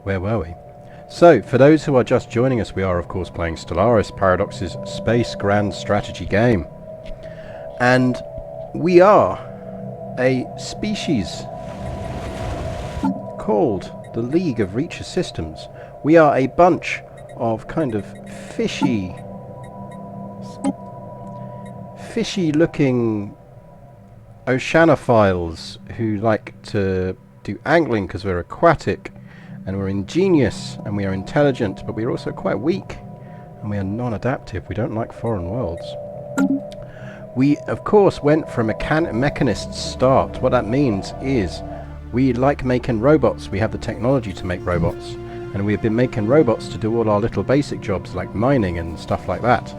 where were we? So, for those who are just joining us, we are of course playing Stellaris Paradox's Space Grand Strategy game. And we are a species called the League of Reacher Systems. We are a bunch of kind of fishy looking oceanophiles who like to do angling because we're aquatic and we're ingenious and we are intelligent, but we're also quite weak and we are non-adaptive. We don't like foreign worlds. We of course went from a mechanist start. What that means is we like making robots. We have the technology to make robots, and we've been making robots to do all our little basic jobs like mining and stuff like that.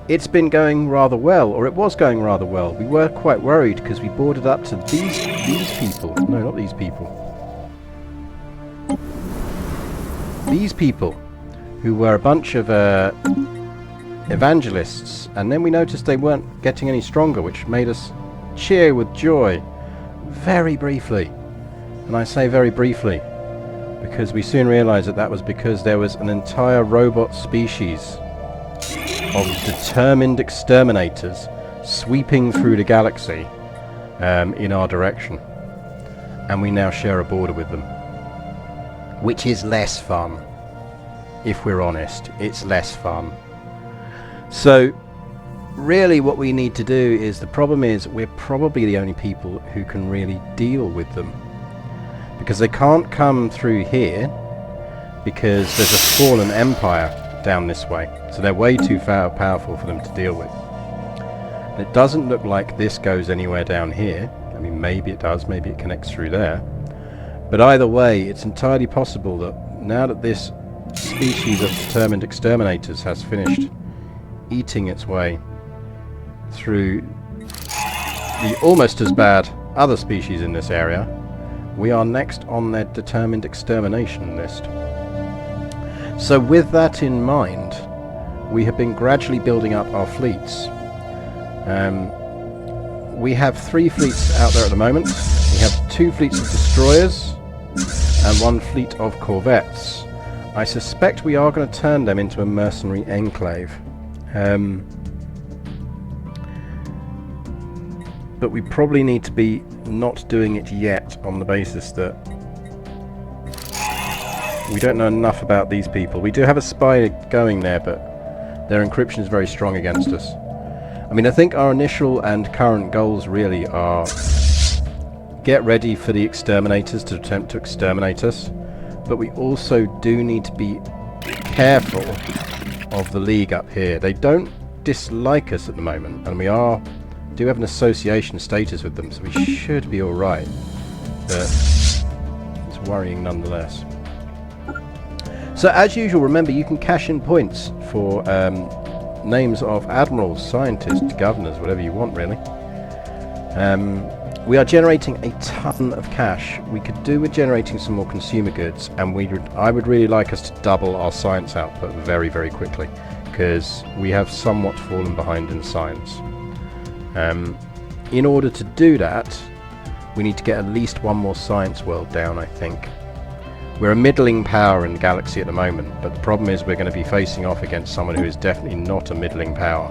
It's been going rather well, or it was going rather well. We were quite worried because we boarded up to these people. No, not these people. These people, who were a bunch of evangelists, and then we noticed they weren't getting any stronger, which made us cheer with joy. Very briefly. And I say very briefly, because we soon realized that that was because there was an entire robot species of determined exterminators sweeping through the galaxy in our direction, and we now share a border with them, which is less fun. If we're honest, it's less fun. So really what we need to do is, the problem is we're probably the only people who can really deal with them, because they can't come through here because there's a fallen empire down this way, so they're way too powerful for them to deal with. And it doesn't look like this goes anywhere down here. I mean, maybe it does, maybe it connects through there, but either way it's entirely possible that now that this species of determined exterminators has finished eating its way through the almost as bad other species in this area, we are next on their determined extermination list. So with that in mind, we have been gradually building up our fleets. We have 3 fleets out there at the moment. We have 2 fleets of destroyers and 1 fleet of corvettes. I suspect we are going to turn them into a mercenary enclave. But we probably need to be not doing it yet, on the basis that we don't know enough about these people. We do have a spy going there, but their encryption is very strong against us. I mean, I think our initial and current goals really are get ready for the exterminators to attempt to exterminate us, but we also do need to be careful of the League up here. They don't dislike us at the moment, and we do have an association status with them, so we should be alright, but it's worrying nonetheless. So as usual, remember, you can cash in points for names of admirals, scientists, governors, whatever you want really. We are generating a ton of cash. We could do with generating some more consumer goods, and I would really like us to double our science output very, very quickly, because we have somewhat fallen behind in science. In order to do that, we need to get at least 1 more science world down, I think. We're a middling power in the galaxy at the moment, but the problem is we're going to be facing off against someone who is definitely not a middling power.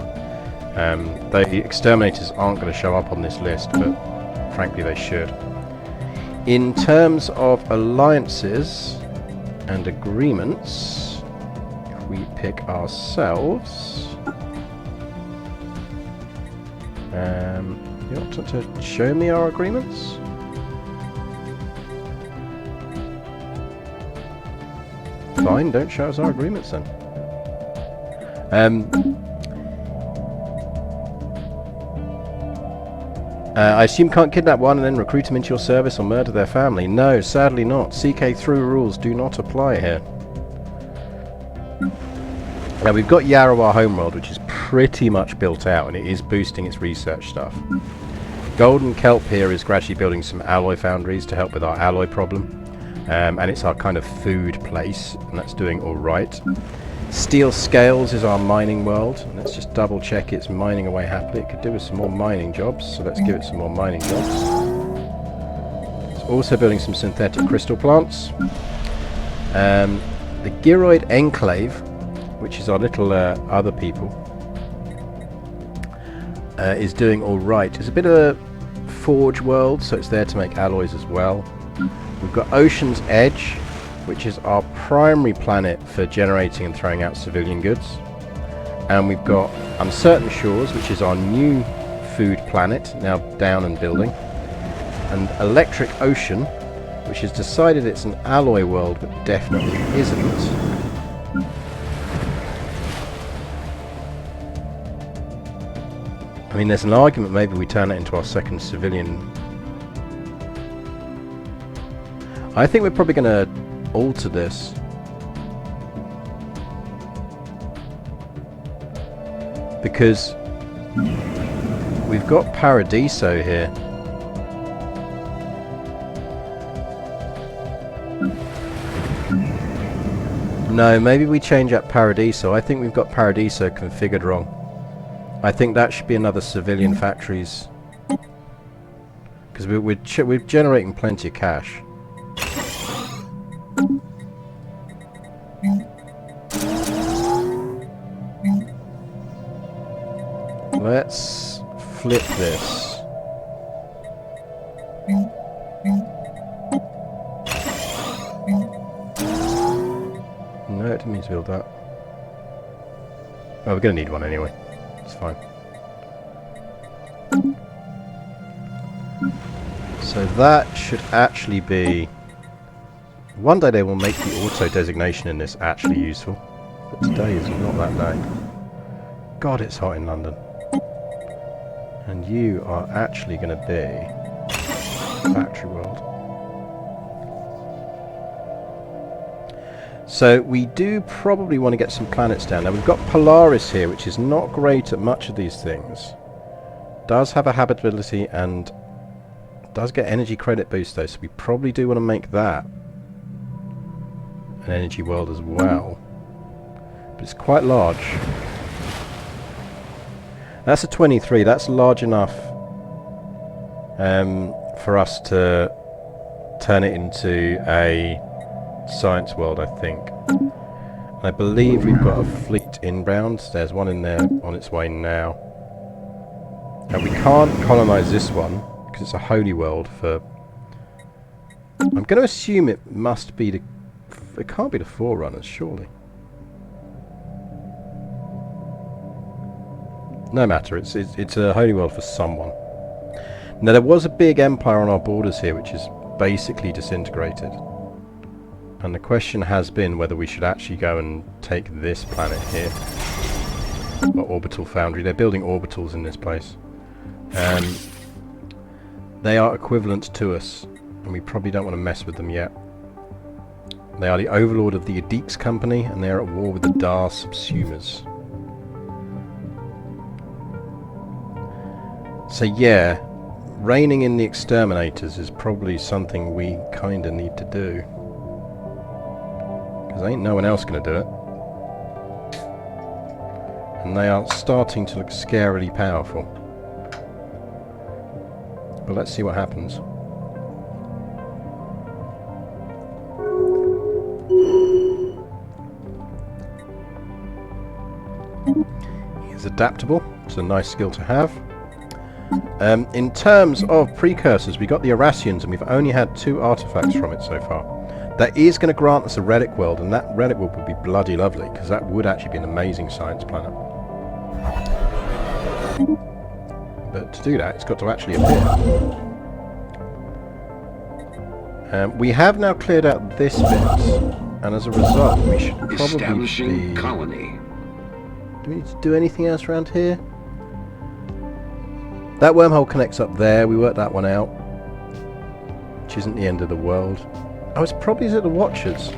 The exterminators aren't going to show up on this list, but frankly they should. In terms of alliances and agreements, if we pick ourselves, you want to show me our agreements? Fine, don't show us our agreements then. I assume can't kidnap one and then recruit them into your service or murder their family. No, sadly not. CK through rules do not apply here. Now we've got Yarrow, our homeworld, which is pretty much built out, and it is boosting its research stuff. Golden Kelp here is gradually building some alloy foundries to help with our alloy problem. And it's our kind of food place, and that's doing alright. Steel Scales is our mining world, and let's just double check it's mining away happily. It could do with some more mining jobs, so let's give it some more mining jobs. It's also building some synthetic crystal plants. The Gyroid Enclave, which is our little other people, is doing alright. It's a bit of a forge world, so it's there to make alloys as well. We've got Ocean's Edge, which is our primary planet for generating and throwing out civilian goods. And we've got Uncertain Shores, which is our new food planet, now down and building. And Electric Ocean, which has decided it's an alloy world, but definitely isn't. I mean, there's an argument maybe we turn it into our second civilian. I think we're probably going to alter this. Because we've got Paradiso here. No, maybe we change up Paradiso. I think we've got Paradiso configured wrong. I think that should be another civilian factories. Because we're generating plenty of cash. Let's flip this. No, it didn't mean to build that. Oh, we're going to need one anyway. It's fine. So that should actually be... One day they will make the auto designation in this actually useful. But today is not that day. God, it's hot in London. And you are actually going to be factory world. So we do probably want to get some planets down. Now we've got Polaris here, which is not great at much of these things. Does have a habitability and does get energy credit boost though, so we probably do want to make that an energy world as well. But it's quite large. That's a 23, that's large enough for us to turn it into a science world, I think. And I believe we've got a fleet inbound. There's one in there on its way now. And we can't colonize this one because it's a holy world for... I'm going to assume it must be the... It can't be the Forerunners, surely. No matter, it's a holy world for someone. Now there was a big empire on our borders here which is basically disintegrated. And the question has been whether we should actually go and take this planet here. Or Orbital Foundry. They're building orbitals in this place. They are equivalent to us, and we probably don't want to mess with them yet. They are the overlord of the Adix company, and they are at war with the Dar subsumers. So yeah, reigning in the exterminators is probably something we kinda need to do. Because ain't no one else gonna do it. And they are starting to look scarily powerful. But let's see what happens. He's adaptable, it's a nice skill to have. In terms of precursors, we got the Arassians and we've only had 2 artifacts from it so far. That is going to grant us a relic world, and that relic world would be bloody lovely, because that would actually be an amazing science planet. But to do that, it's got to actually appear. We have now cleared out this bit, and as a result, we should probably be... colony. Do we need to do anything else around here? That wormhole connects up there, we worked that one out. Which isn't the end of the world. Oh, it's probably the Watchers.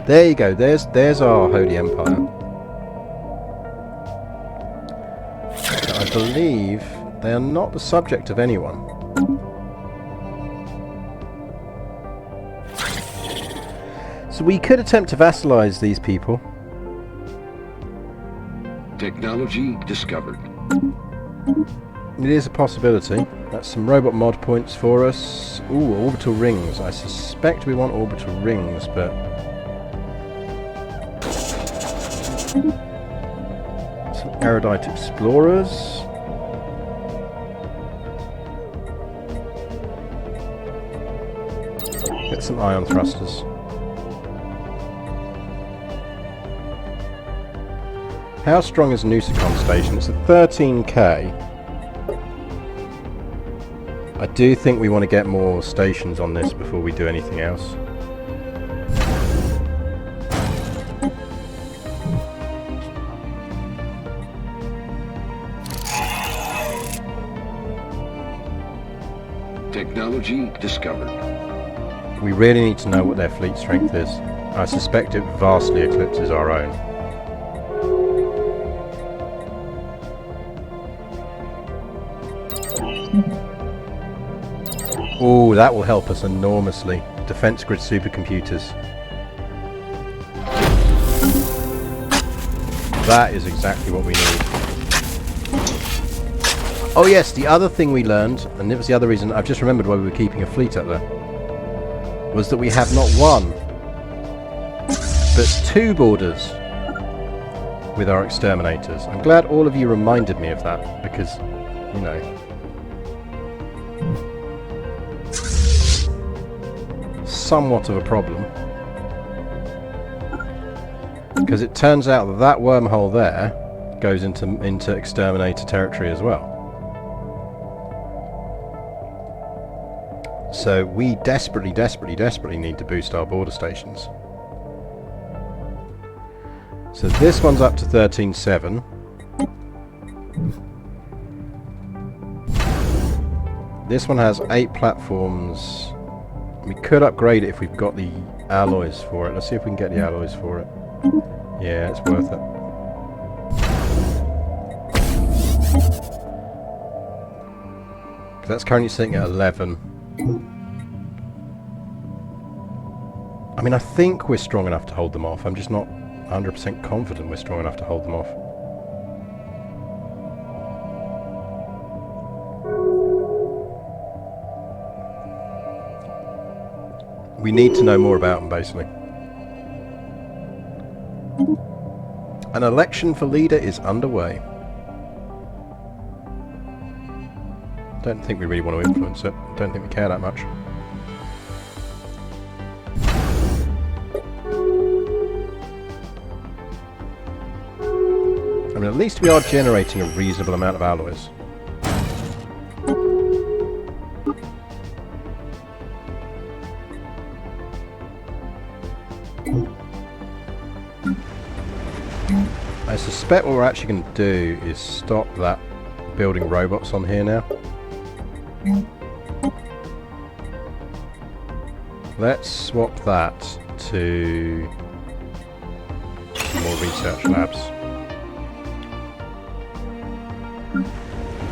There you go, there's our Holy Empire. I believe they are not the subject of anyone. So we could attempt to vassalize these people. Technology discovered. It is a possibility. That's some robot mod points for us. Ooh, orbital rings. I suspect we want orbital rings, but... some erudite explorers. Get some ion thrusters. How strong is Nusicon Station? It's a 13k. I do think we want to get more stations on this before we do anything else. Technology discovered. We really need to know what their fleet strength is. I suspect it vastly eclipses our own. Ooh, that will help us enormously. Defense grid supercomputers. That is exactly what we need. Oh yes, the other thing we learned, and it was the other reason, I've just remembered why we were keeping a fleet up there, was that we have not one, but 2 borders with our exterminators. I'm glad all of you reminded me of that, because, you know... somewhat of a problem, because it turns out that that wormhole there goes into exterminator territory as well. So we desperately need to boost our border stations. So this one's up to 13.7. This one has 8 platforms. We could upgrade it if we've got the alloys for it. Let's see if we can get the alloys for it. Yeah, it's worth it. That's currently sitting at 11. I mean, I think we're strong enough to hold them off. I'm just not 100% confident we're strong enough to hold them off. We need to know more about them, basically. An election for leader is underway. Don't think we really want to influence it. Don't think we care that much. I mean, at least we are generating a reasonable amount of alloys. I suspect what we're actually going to do is stop that building robots on here now. Let's swap that to more research labs.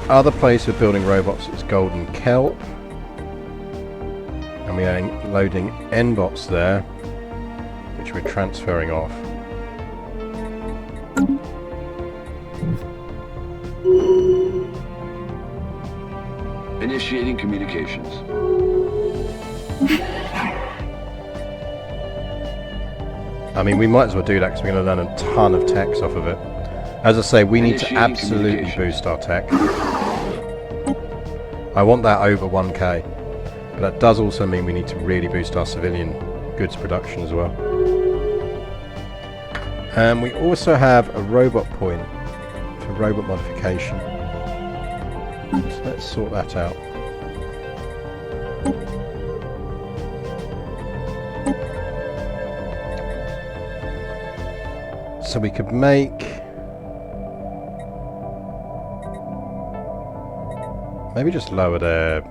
Other place we're building robots is Golden Kelp. And we are loading N-bots there, which we're transferring off. Initiating communications. I mean, we might as well do that because we're going to learn a ton of techs off of it. As I say, we need to absolutely boost our tech. I want that over 1k. But that does also mean we need to really boost our civilian goods production as well. And we also have a robot point for robot modification. So let's sort that out. So we could make... maybe just lower their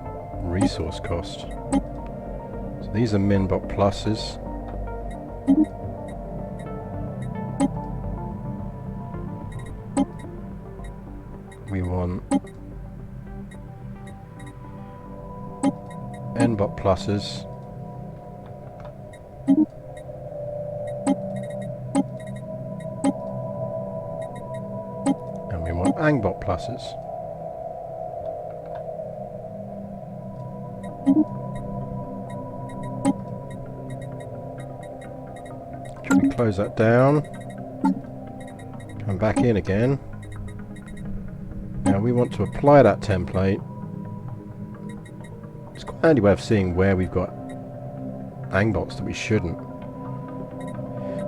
resource cost. So these are Minbot pluses. We want Nbot pluses. And we want Angbot pluses. Should we close that down? Come back in again. Now we want to apply that template. It's quite a handy way of seeing where we've got angbots that we shouldn't.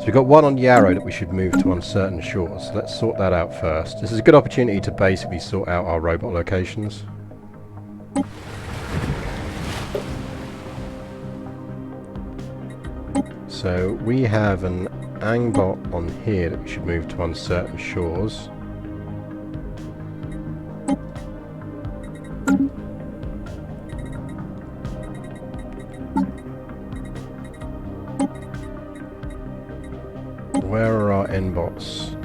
So we've got one on Yarrow that we should move to uncertain shores. So let's sort that out first. This is a good opportunity to basically sort out our robot locations. So we have an angbot on here that we should move to uncertain shores. Where are our N-bots?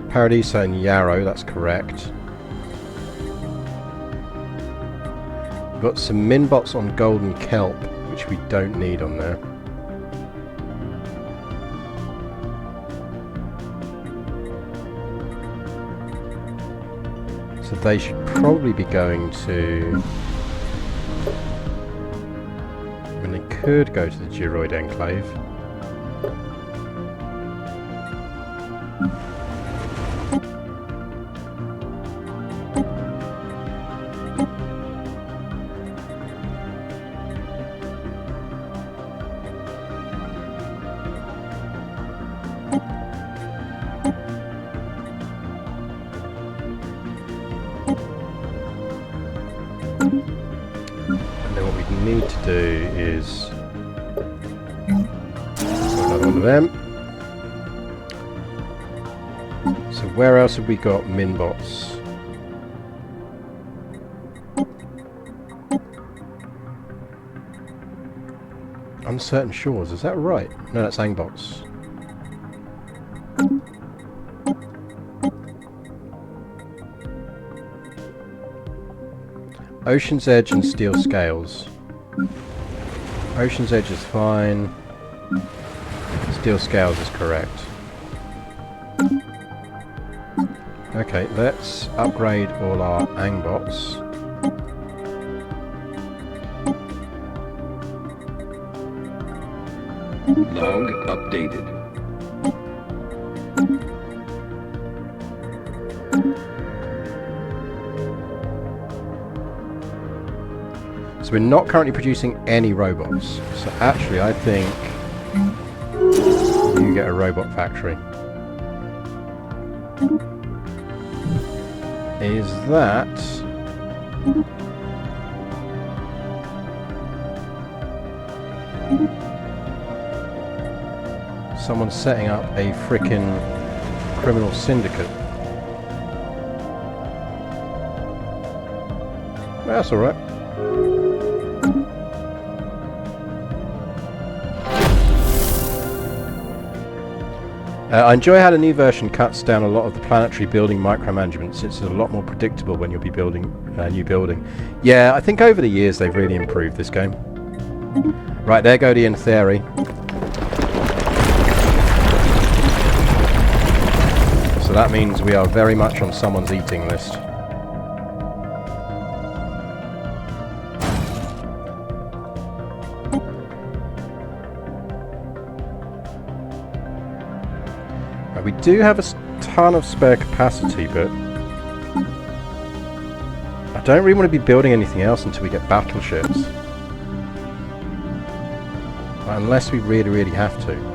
Paradiso and Yarrow, that's correct. We've got some Minbots on Golden Kelp, which we don't need on there. So they should probably be going to... I mean, they could go to the Geroid Enclave. And then what we need to do is another one of them. So where else have we got Minbots? Uncertain Shores, is that right? No, that's Angbots. Ocean's Edge and Steel Scales. Ocean's Edge is fine. Steel Scales is correct. Okay, let's upgrade all our Angbots. Log updated. So we're not currently producing any robots. So actually I think you get a robot factory. Is that... someone's setting up a frickin' criminal syndicate? That's alright. I enjoy how the new version cuts down a lot of the planetary building micromanagement, since it's a lot more predictable when you'll be building a new building. Yeah, I think over the years they've really improved this game. Right, there go the In Theory. So that means we are very much on someone's eating list. We do have a ton of spare capacity, but I don't really want to be building anything else until we get battleships. Unless we really, really have to.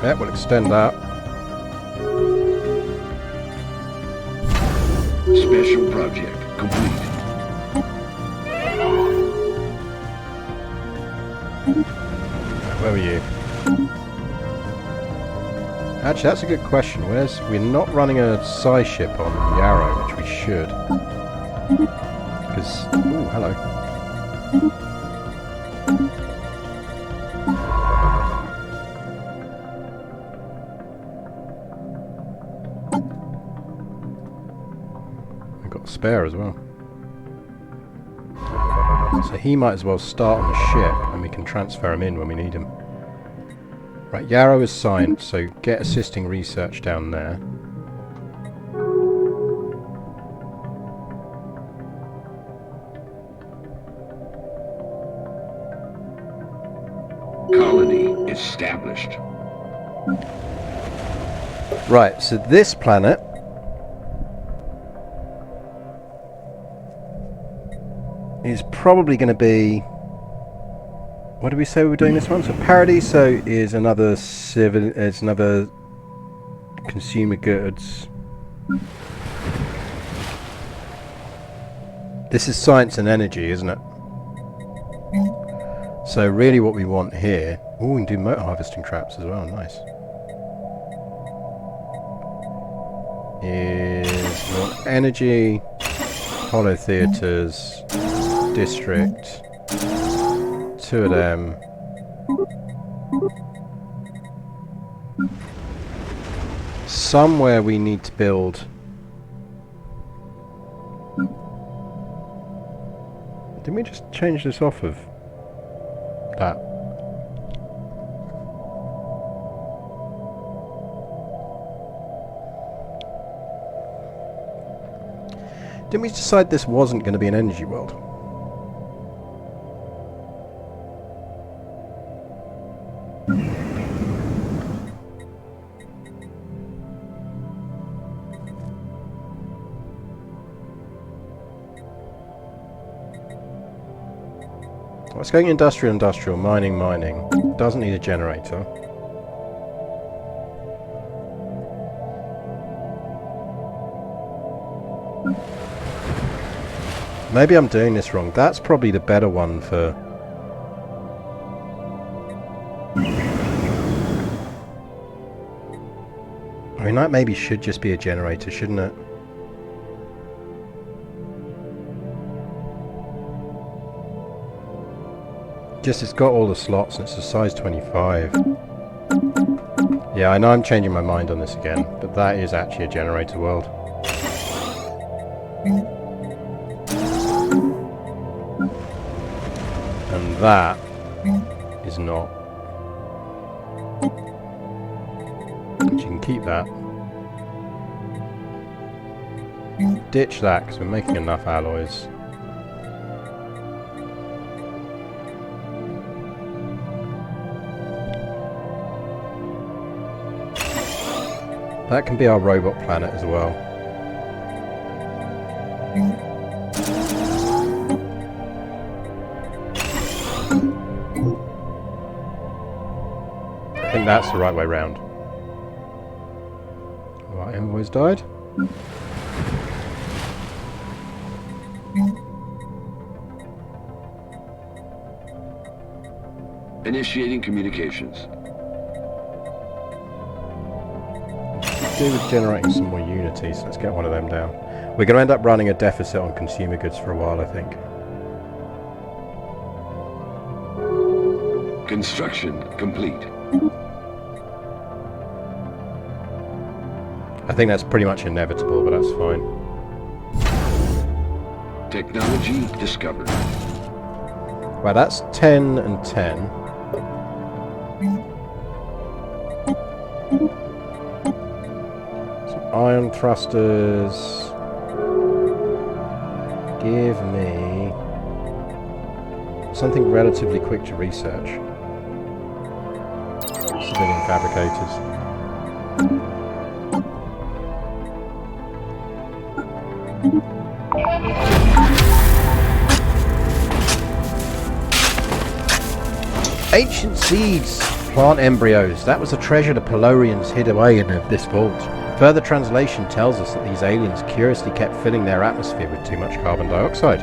Yeah, we'll extend that. Special project complete. Where were you? Actually, that's a good question. We're not running a Sci ship on Yarrow, which we should. Because, ooh, hello. We've got a spare as well. So he might as well start on the ship and we can transfer him in when we need him. Right, Yarrow is signed, so get assisting research down there. Colony established. Right, so this planet is probably going to be... What did we say we were doing this one? So Paradiso is another consumer goods. This is science and energy, isn't it? So really what we want here... Oh, we can do motor harvesting traps as well, nice. Is we want energy, hollow theatres, district, 2 of them. Somewhere we need to build... Didn't we just change this off of that? Didn't we decide this wasn't going to be an energy world? Let's go industrial, mining. Doesn't need a generator. Maybe I'm doing this wrong. That's probably the better one for... I mean, that maybe should just be a generator, shouldn't it? Just it's got all the slots and it's a size 25. Yeah, I know I'm changing my mind on this again, but that is actually a generator world. And that is not. But you can keep that. Ditch that because we're making enough alloys. That can be our robot planet as well. I think that's the right way round. Right, envoys died. Initiating communications. Do with generating some more unity, so let's get one of them down. We're going to end up running a deficit on consumer goods for a while, I think. Construction complete. I think that's pretty much inevitable, but that's fine. Technology discovered. Right, that's 10 and 10. Ion thrusters. Give me something relatively quick to research. Civilian fabricators. Ancient seeds, plant embryos. That was a treasure the Pelorians hid away in this vault. Further translation tells us that these aliens curiously kept filling their atmosphere with too much carbon dioxide.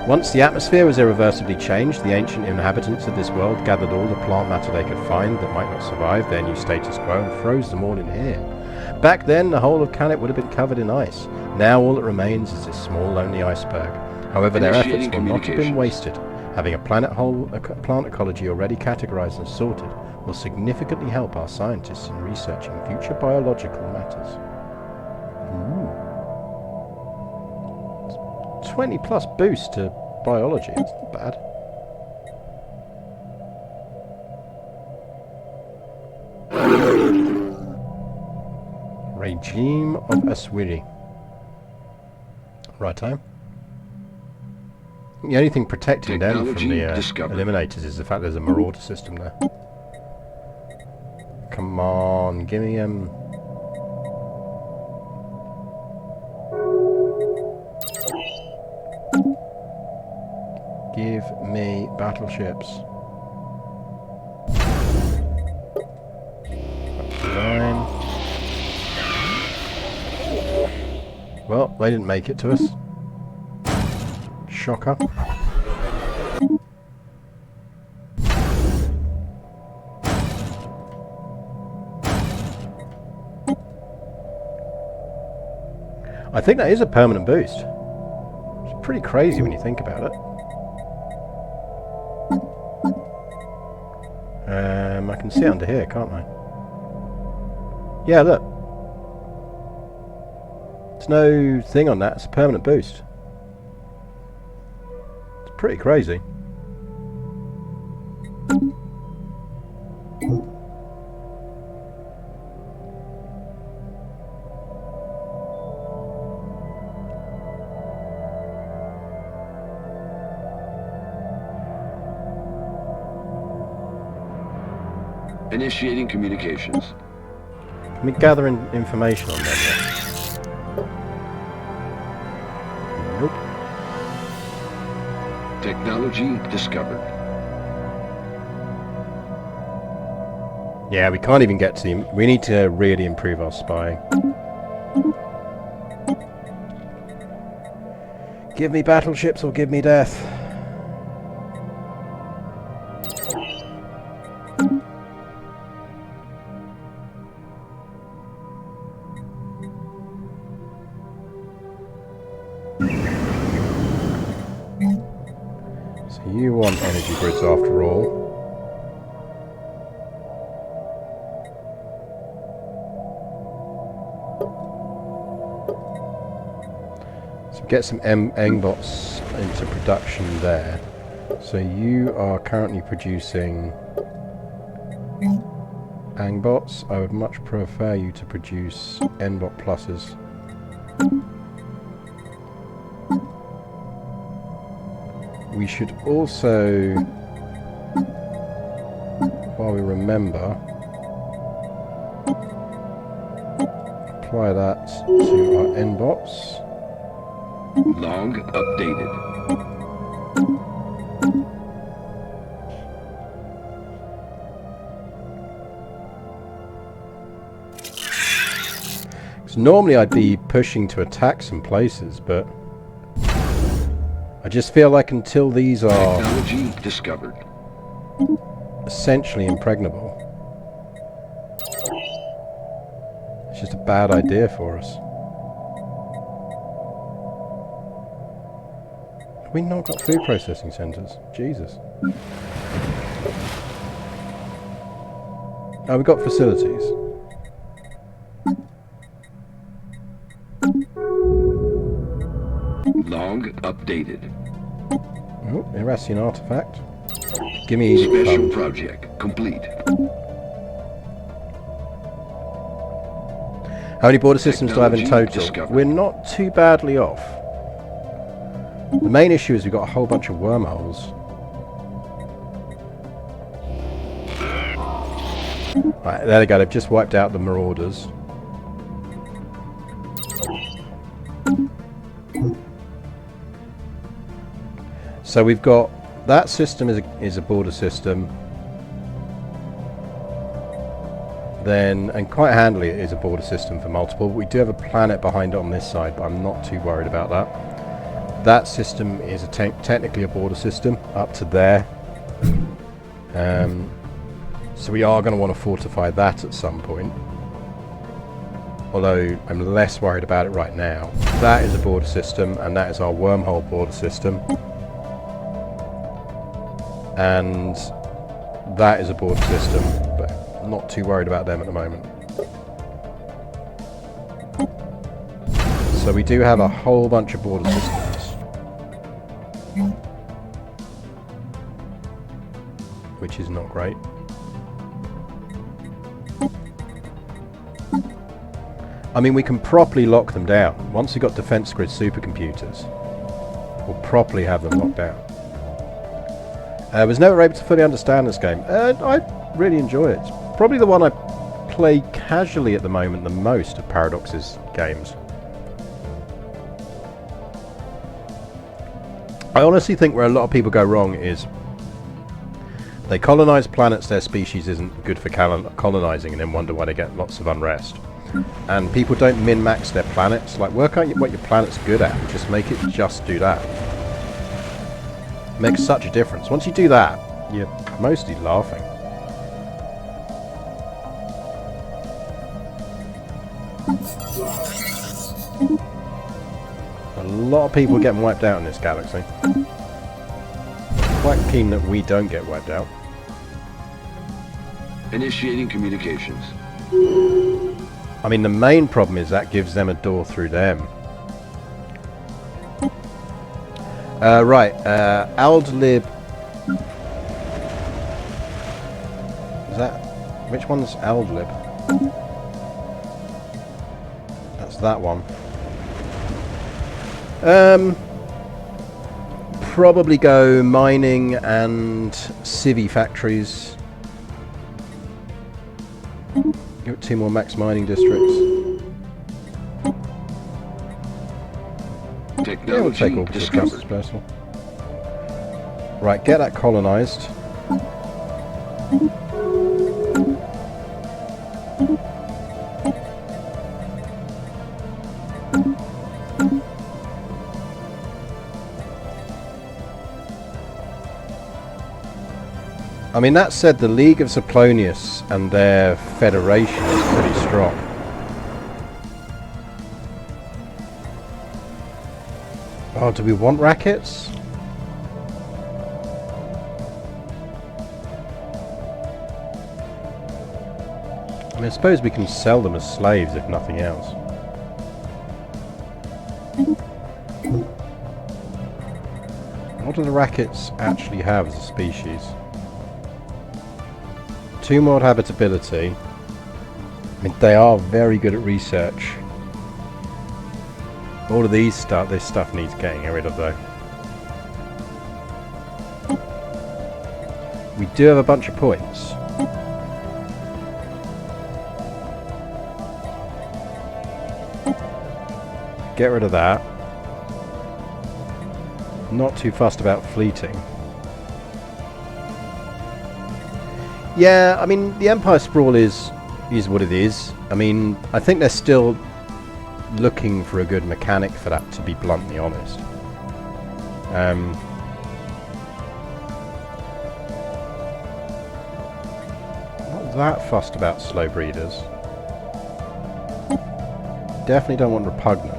Once the atmosphere was irreversibly changed, the ancient inhabitants of this world gathered all the plant matter they could find that might not survive their new status quo and froze them all in here. Back then, the whole of Canet would have been covered in ice. Now all that remains is this small, lonely iceberg. However, their efforts will not have been wasted. Having a plant ecology already categorized and sorted will significantly help our scientists in researching future biological matters. Ooh. 20 plus boost to biology. That's not bad. Regime of Aswiri. Righto. The only thing protecting them from the eliminators is the fact there's a marauder system there. Come on, give me give me battleships. 9. Well, they didn't make it to us. Shocker. I think that is a permanent boost. It's pretty crazy when you think about it. I can see it under here, can't I? Yeah, look. There's no thing on that. It's a permanent boost. It's pretty crazy. Initiating communications. Can we gather information on them yet? Nope. Technology discovered. Yeah, we can't even get to the... We need to really improve our spying. Give me battleships or give me death. So you want energy grids after all. So get some Angbots into production there. So you are currently producing Angbots. I would much prefer you to produce Nbot pluses. We should also, while we remember, apply that to our Nbots. Log updated. Because normally I'd be pushing to attack some places, but I just feel like until these are Technology discovered. essentially impregnable, it's just a bad idea for us. Have we not got food processing centres? Jesus. Oh, we've got facilities. Log updated. Oh, Irasian artifact. Give me easy Special fund. project complete. How many border systems do I have in Technology total? discovered. We're not too badly off. The main issue is we've got a whole bunch of wormholes. Right, there they go. They've just wiped out the marauders. So we've got that system is a border system. Then, and quite handily, it is a border system for multiple. We do have a planet behind it on this side, but I'm not too worried about that. That system is technically a border system up to there. So we are going to want to fortify that at some point. Although I'm less worried about it right now. That is a border system, and that is our wormhole border system. And that is a border system, but I'm not too worried about them at the moment. So we do have a whole bunch of border systems. which is not great. I mean, we can properly lock them down. Once we've got defense grid supercomputers, we'll properly have them locked down. I was never able to fully understand this game. I really enjoy it. It's probably the one I play casually at the moment the most of Paradox's games. I honestly think where a lot of people go wrong is they colonize planets their species isn't good for colonizing and then wonder why they get lots of unrest. And people don't min-max their planets. Like, work out what your planet's good at and just make it just do that. It makes such a difference. Once you do that, you're mostly laughing. A lot of people getting wiped out in this galaxy. Quite keen that we don't get wiped out. Initiating communications. I mean, the main problem is that gives them a door through them. Right, Aldlib. Is that... which one's Aldlib? That's that one. Probably go mining and civvy factories. Give it 2 more max mining districts. Yeah, we'll take all discovered personal. Right, get that colonized. I mean, that said, the League of Soplonius and their federation is pretty strong. Oh, do we want rackets? I mean, I suppose we can sell them as slaves, if nothing else. What do the rackets actually have as a species? 2 more habitability. I mean, they are very good at research. All of this stuff needs getting rid of, though. We do have a bunch of points. Get rid of that. Not too fussed about fleeting. Yeah, I mean, the Empire Sprawl is what it is. I mean, I think they're still looking for a good mechanic for that, to be bluntly honest. Not that fussed about slow breeders. Definitely don't want repugnant.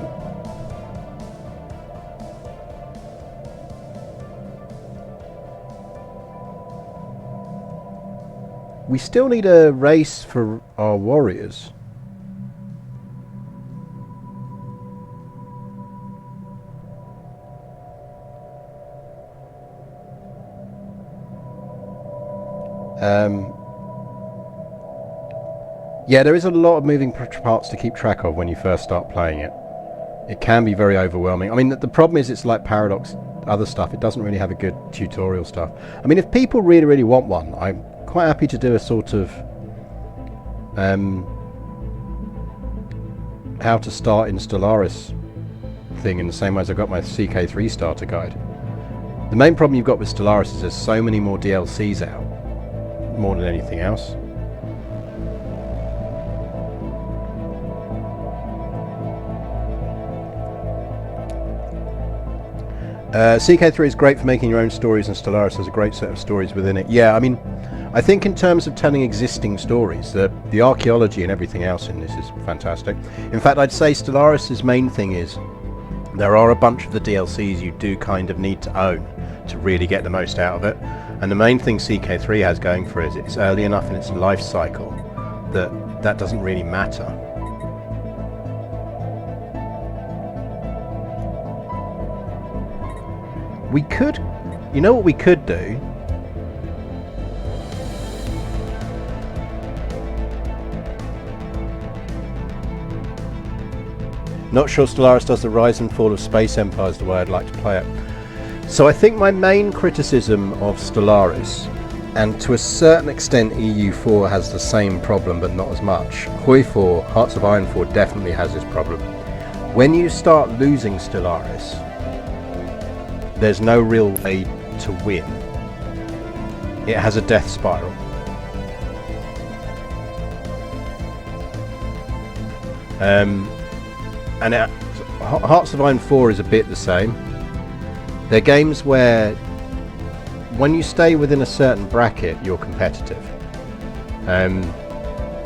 We still need a race for our warriors. Yeah, there is a lot of moving parts to keep track of when you first start playing it. It can be very overwhelming. I mean, the problem is it's like Paradox, other stuff. It doesn't really have a good tutorial stuff. I mean, if people really, really want one, I'm quite happy to do a sort of how to start in Stellaris thing in the same way as I got my CK3 starter guide. The main problem you've got with Stellaris is there's so many more DLCs out, more than anything else. CK3 is great for making your own stories, and Stellaris has a great set of stories within it. Yeah, I mean, I think in terms of telling existing stories, the archaeology and everything else in this is fantastic. In fact, I'd say Stellaris' main thing is there are a bunch of the DLCs you do kind of need to own to really get the most out of it. And the main thing CK3 has going for it is it's early enough in its life cycle that that doesn't really matter. We could, you know what we could do? Not sure Stellaris does the rise and fall of space empires the way I'd like to play it. So I think my main criticism of Stellaris, and to a certain extent EU4 has the same problem but not as much. Hoi 4, Hearts of Iron 4 definitely has this problem. When you start losing Stellaris, there's no real way to win. It has a death spiral. Hearts of Iron 4 is a bit the same. They're games where when you stay within a certain bracket, you're competitive.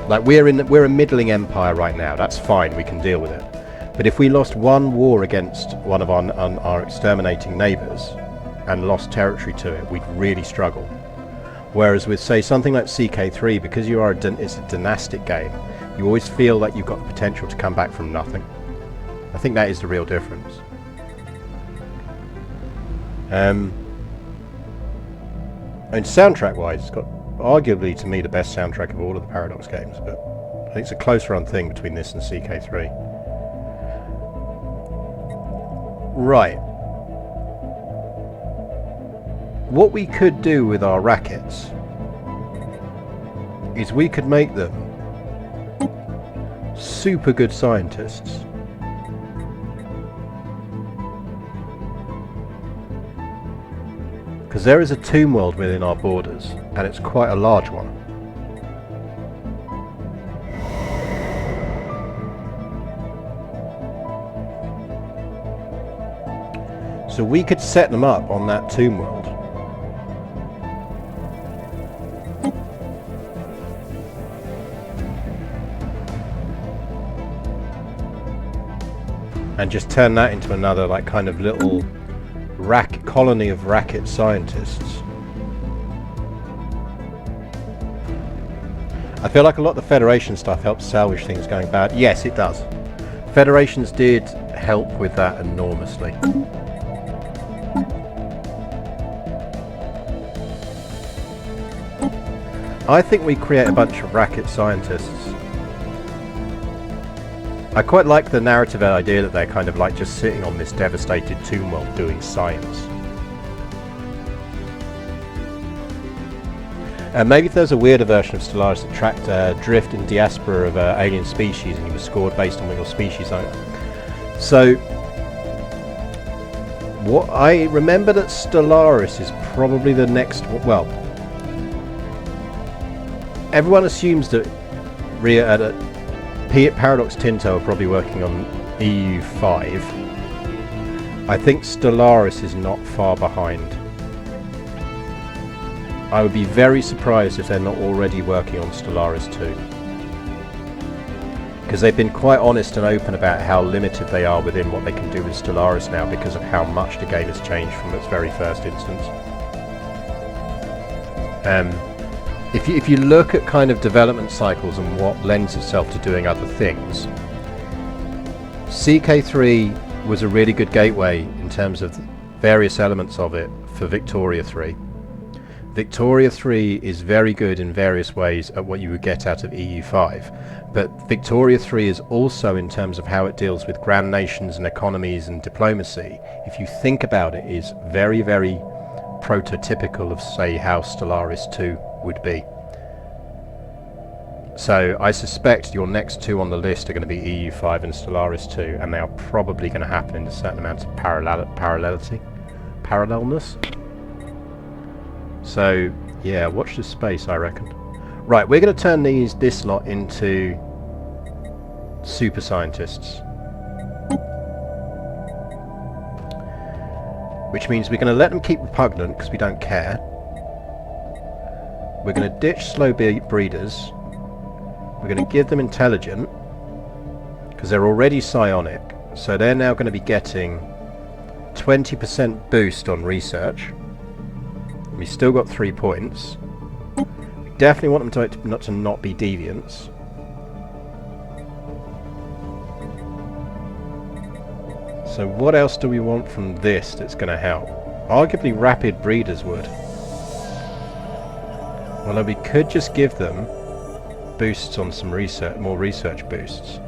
Like we're a middling empire right now. That's fine. We can deal with it. But if we lost one war against one of our exterminating neighbours and lost territory to it, we'd really struggle. Whereas with, say, something like CK3, because it's a dynastic game, you always feel like you've got the potential to come back from nothing. I think that is the real difference. And soundtrack-wise, it's got arguably, to me, the best soundtrack of all of the Paradox games, but I think it's a close run thing between this and CK3. Right. What we could do with our rackets is we could make them super good scientists. Because there is a tomb world within our borders, and it's quite a large one. So we could set them up on that tomb world. And just turn that into another like kind of little colony of racket scientists. I feel like a lot of the Federation stuff helps salvage things going bad. Yes, it does. Federations did help with that enormously. I think we create a bunch of racket scientists. I quite like the narrative idea that they're kind of like just sitting on this devastated tomb world doing science. Maybe if there's a weirder version of Stellaris that tracked drift and diaspora of alien species and you were scored based on what your species are. So, what I remember that Stellaris is probably the next, well, everyone assumes that Paradox Tinto are probably working on EU5. I think Stellaris is not far behind. I would be very surprised if they're not already working on Stellaris 2. Because they've been quite honest and open about how limited they are within what they can do with Stellaris now because of how much the game has changed from its very first instance. If you look at kind of development cycles and what lends itself to doing other things, CK3 was a really good gateway in terms of various elements of it for Victoria 3. Victoria 3 is very good in various ways at what you would get out of EU5, but Victoria 3 is also, in terms of how it deals with grand nations and economies and diplomacy, if you think about it, is very, very prototypical of, say, how Stellaris 2 would be. So I suspect your next two on the list are going to be EU5 and Stellaris 2, and they are probably going to happen in a certain amount of parallelness. So yeah, watch this space, I reckon. Right, we're going to turn this lot into super scientists, which means we're going to let them keep repugnant because we don't care. We're going to ditch slow breeders. We're going to give them intelligent because they're already psionic, so they're now going to be getting 20% boost on research. We still got 3 points. We definitely want them to not be deviants. So what else do we want from this that's going to help? Arguably rapid breeders would. Well, we could just give them boosts on some research, more research boosts.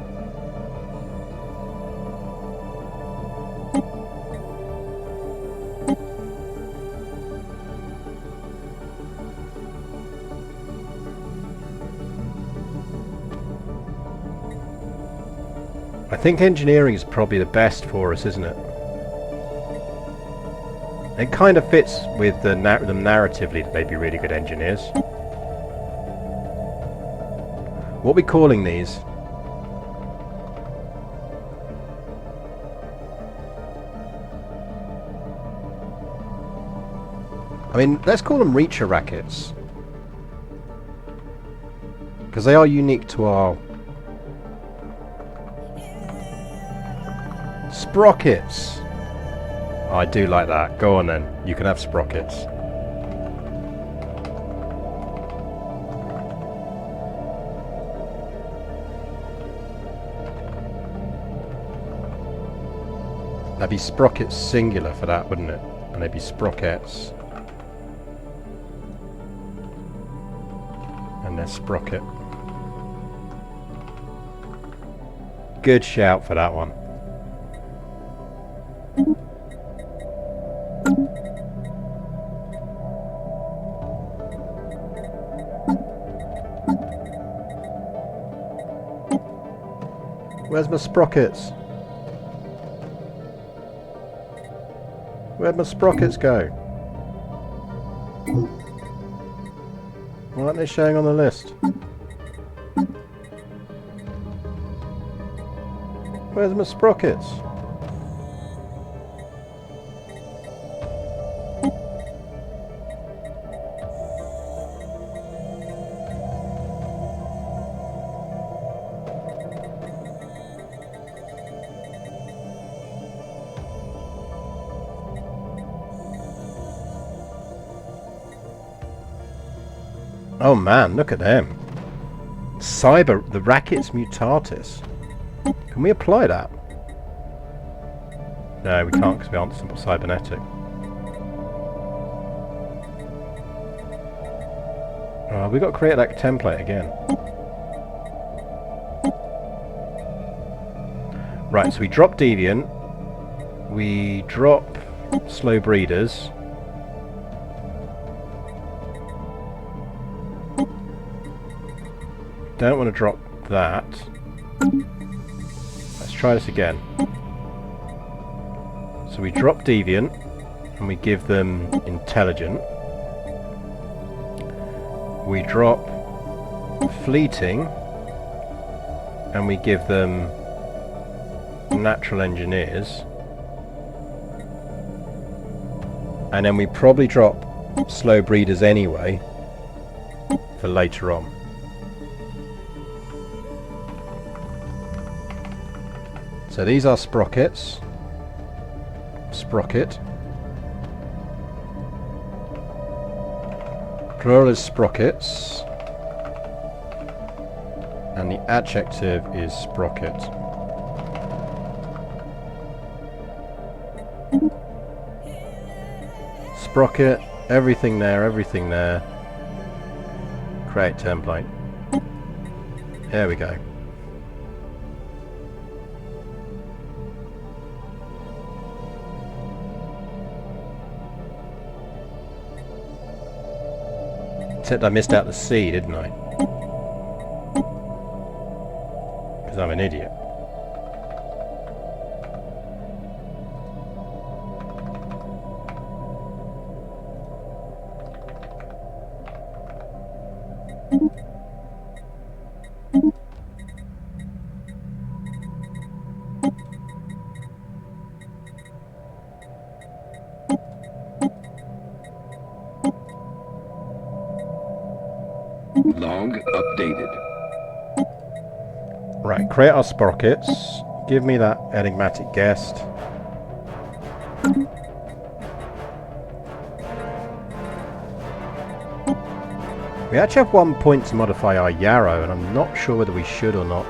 I think engineering is probably the best for us, isn't it? It kind of fits with them narratively that they'd be really good engineers. What are we calling these? I mean, let's call them Reacher rackets. Because they are unique to our... Sprockets! Oh, I do like that. Go on then. You can have sprockets. That'd be sprockets singular for that, wouldn't it? And they'd be sprockets. And they're sprocket. Good shout for that one. Where's my sprockets? Where'd my sprockets go? Why aren't they showing on the list? Where's my sprockets? Oh man, look at them. The Rackets Mutatis. Can we apply that? No, we can't because we aren't simple cybernetic. We've got to create that template again. Right, so we drop Deviant. We drop Slow Breeders. Don't want to drop that. Let's try this again. So we drop Deviant and we give them Intelligent. We drop Fleeting and we give them Natural Engineers. And then we probably drop Slow Breeders anyway for later on. So these are sprockets. Sprocket. Plural is sprockets. And the adjective is sprocket. Sprocket, everything there, everything there. Create template. There we go. Except I missed out the C, didn't I? Because I'm an idiot. Log updated. Right, create our sprockets. Give me that enigmatic guest. We actually have 1 point to modify our Yarrow, and I'm not sure whether we should or not.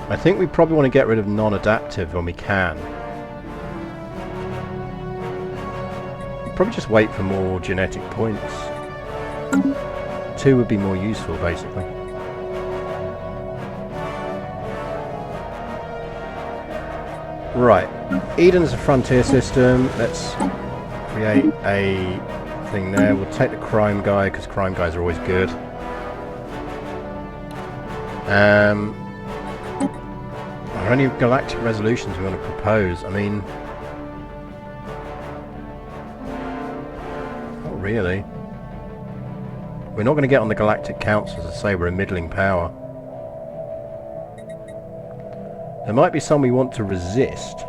I think we probably want to get rid of non-adaptive when we can. Probably just wait for more genetic points. 2 would be more useful, basically. Right, Eden's a frontier system. Let's create a thing there. We'll take the crime guy because crime guys are always good. I there any galactic resolutions we want to propose? I mean, not really. We're not going to get on the Galactic Council, as I say, we're a middling power. There might be some we want to resist.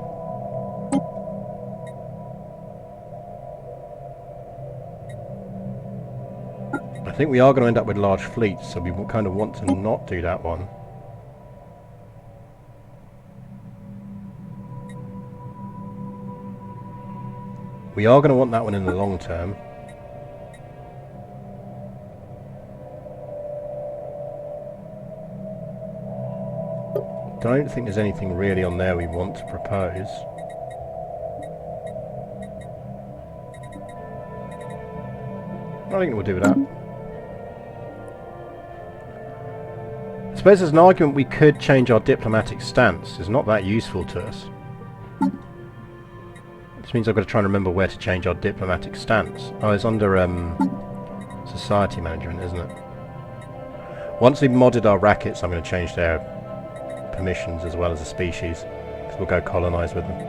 I think we are going to end up with large fleets, so we kind of want to not do that one. We are going to want that one in the long term. Don't think there's anything really on there we want to propose. I think we'll do with that. I suppose there's an argument we could change our diplomatic stance. It's not that useful to us. This means I've got to try and remember where to change our diplomatic stance. Oh, it's under society management, isn't it? Once we've modded our rackets, I'm going to change their permissions as well as the species, because we'll go colonize with them.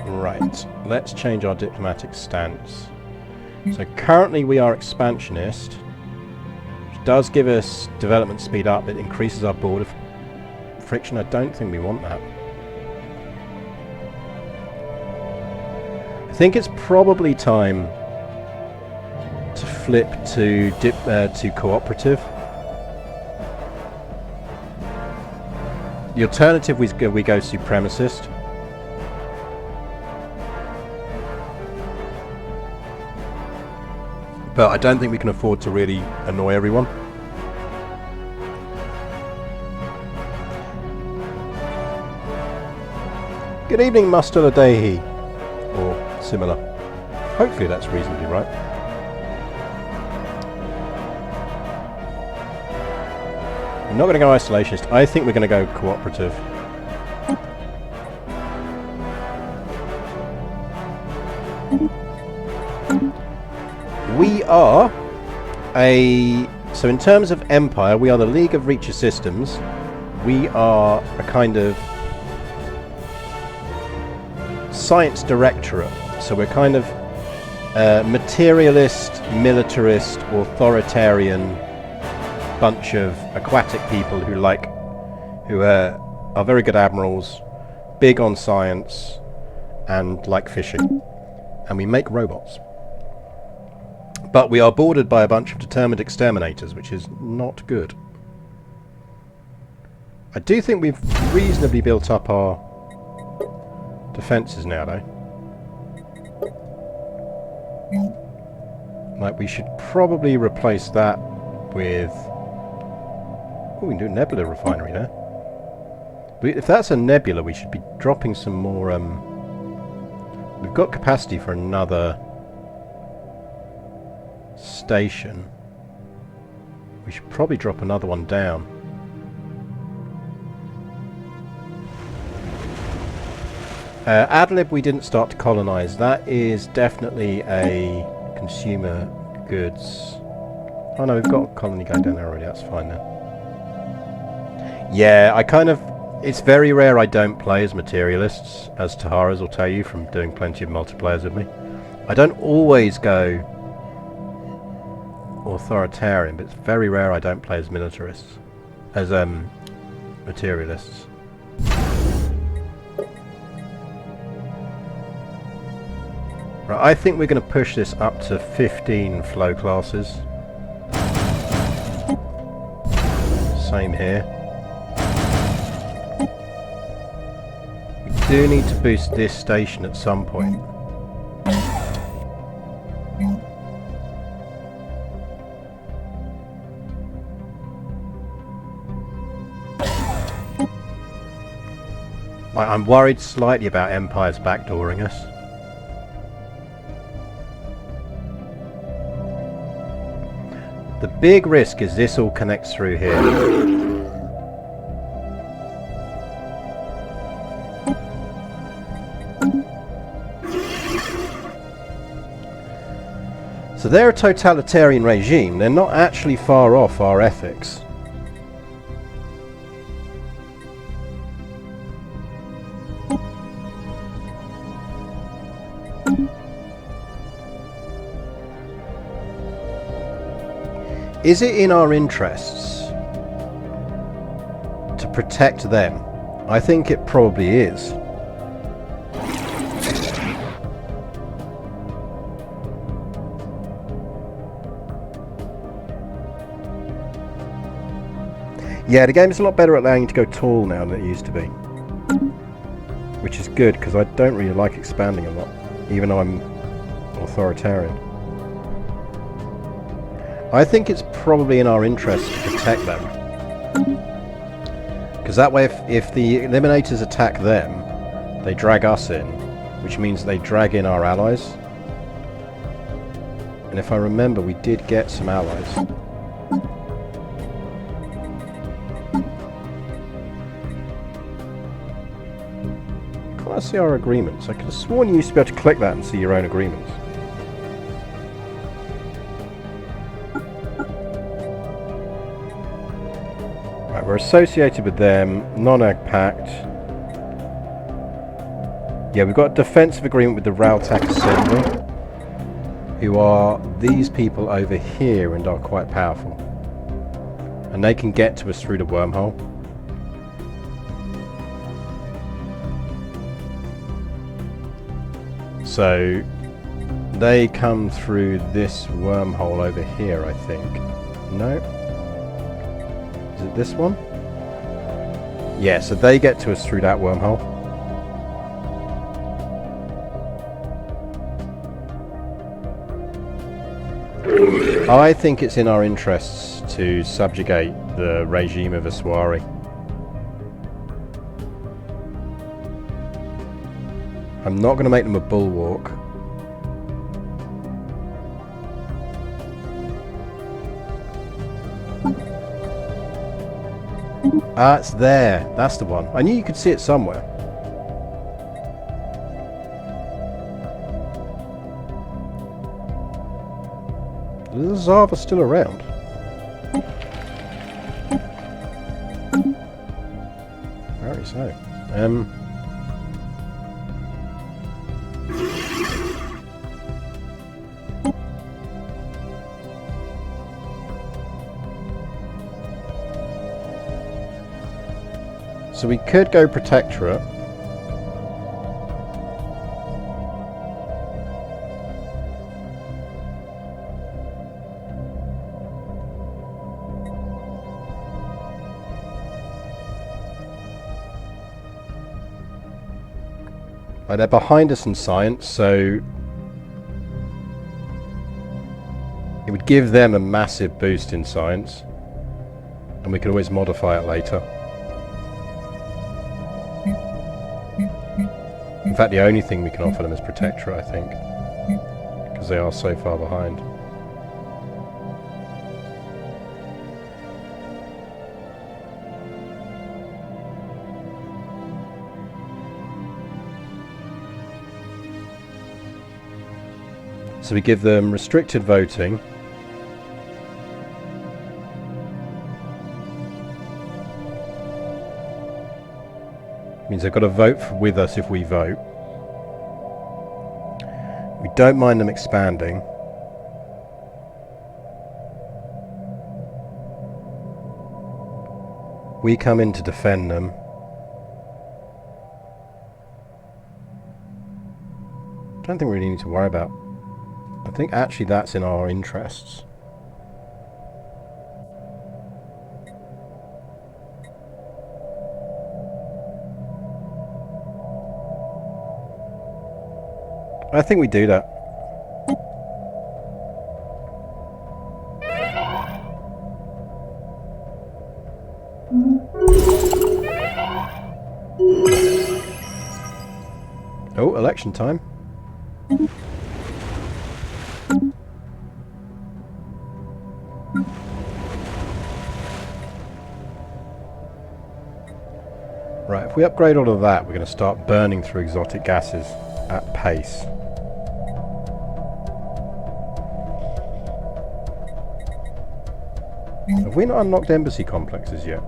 Right, let's change our diplomatic stance. So currently we are expansionist, which does give us development speed up. It increases our border friction. I don't think we want that. I think it's probably time to flip to cooperative. The alternative, we go supremacist. But I don't think we can afford to really annoy everyone. Good evening, Mustaladehi, or similar. Hopefully that's reasonably right. I'm not going to go isolationist. I think we're going to go cooperative. We are so in terms of empire, we are the League of Reacher Systems. We are a kind of science directorate. So we're kind of materialist, militarist, authoritarian bunch of aquatic people who are very good admirals, big on science, and like fishing. And we make robots. But we are bordered by a bunch of determined exterminators, which is not good. I do think we've reasonably built up our defences now, though. Like, we should probably replace that with... Oh, we can do a nebula refinery there. If that's a nebula, we should be dropping some more... We've got capacity for another station. We should probably drop another one down. Adlib we didn't start to colonize. That is definitely a consumer goods. Oh no, we've got a colony going down there already. That's fine now. Yeah, I kind of... It's very rare I don't play as materialists, as Tahara's will tell you from doing plenty of multiplayers with me. I don't always go authoritarian, but it's very rare I don't play as militarists, as materialists. Right, I think we're going to push this up to 15 flow classes. Same here. We do need to boost this station at some point. I'm worried slightly about Empire's backdooring us. The big risk is this all connects through here. So they're a totalitarian regime. They're not actually far off our ethics. Is it in our interests to protect them? I think it probably is. Yeah, the game is a lot better at allowing you to go tall now than it used to be. Which is good, because I don't really like expanding a lot, even though I'm authoritarian. I think it's probably in our interest to protect them. Because that way, if the Eliminators attack them, they drag us in, which means they drag in our allies. And if I remember, we did get some allies. Can't I see our agreements? I could have sworn you used to be able to click that and see your own agreements. We're associated with them, non-ag pact. Yeah, we've got a defensive agreement with the Raltak Assembly, who are these people over here and are quite powerful. And they can get to us through the wormhole. So they come through this wormhole over here, I think. No? Is it this one? Yeah, so they get to us through that wormhole. I think it's in our interests to subjugate the regime of Aswari. I'm not going to make them a bulwark. Ah, it's there. That's the one. I knew you could see it somewhere. Is the Zava still around? Very so. So we could go Protectorate. They're behind us in science, so it would give them a massive boost in science, and we could always modify it later. In fact, the only thing we can offer them is Protectorate, I think, because they are so far behind. So we give them restricted voting. Means they've got to vote with us if we vote. We don't mind them expanding. We come in to defend them. I don't think we really need to worry about. I think actually that's in our interests. I think we do that. Oh, election time. Right, if we upgrade all of that, we're going to start burning through exotic gases at pace. Have we not unlocked embassy complexes yet?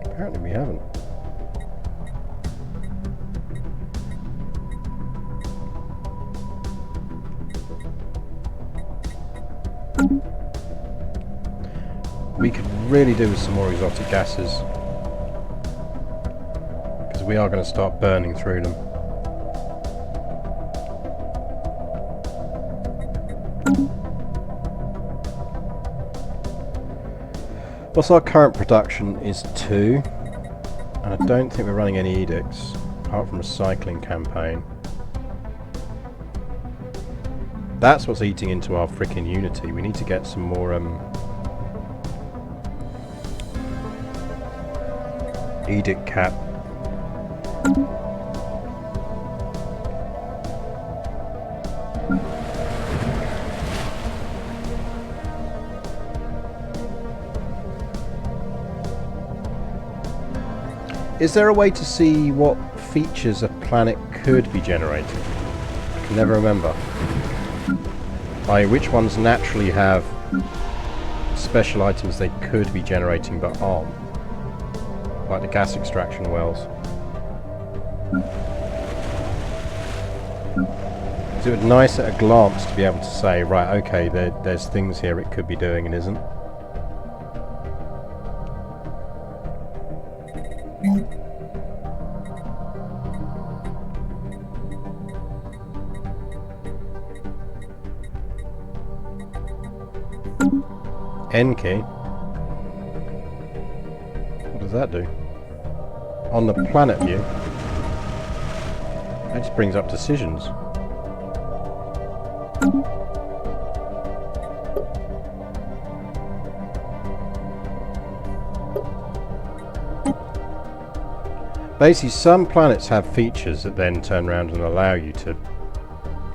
Apparently we haven't. We could really do with some more exotic gases, because we are going to start burning through them. What's our current production is 2, and I don't think we're running any edicts, apart from a cycling campaign. That's what's eating into our frickin' unity. We need to get some more edict cap. Is there a way to see what features a planet could be generating? I can never remember. Which ones naturally have special items they could be generating but aren't? Like the gas extraction wells. So it would be nice at a glance to be able to say, right, okay, there's things here it could be doing and isn't. N key. What does that do? On the planet view, that just brings up decisions. Basically, some planets have features that then turn around and allow you to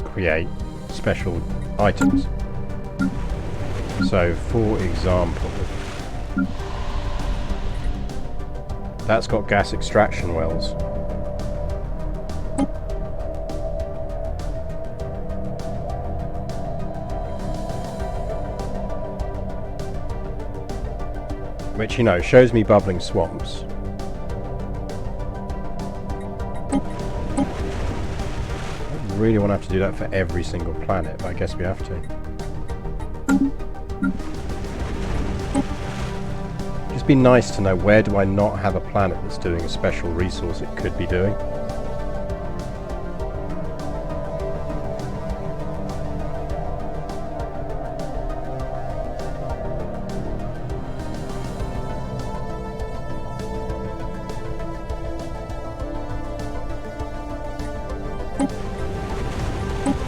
create special items. So, for example, that's got gas extraction wells. Which, you know, shows me bubbling swamps. I really want to have to do that for every single planet, but I guess we have to. It'd be nice to know, where do I not have a planet that's doing a special resource it could be doing.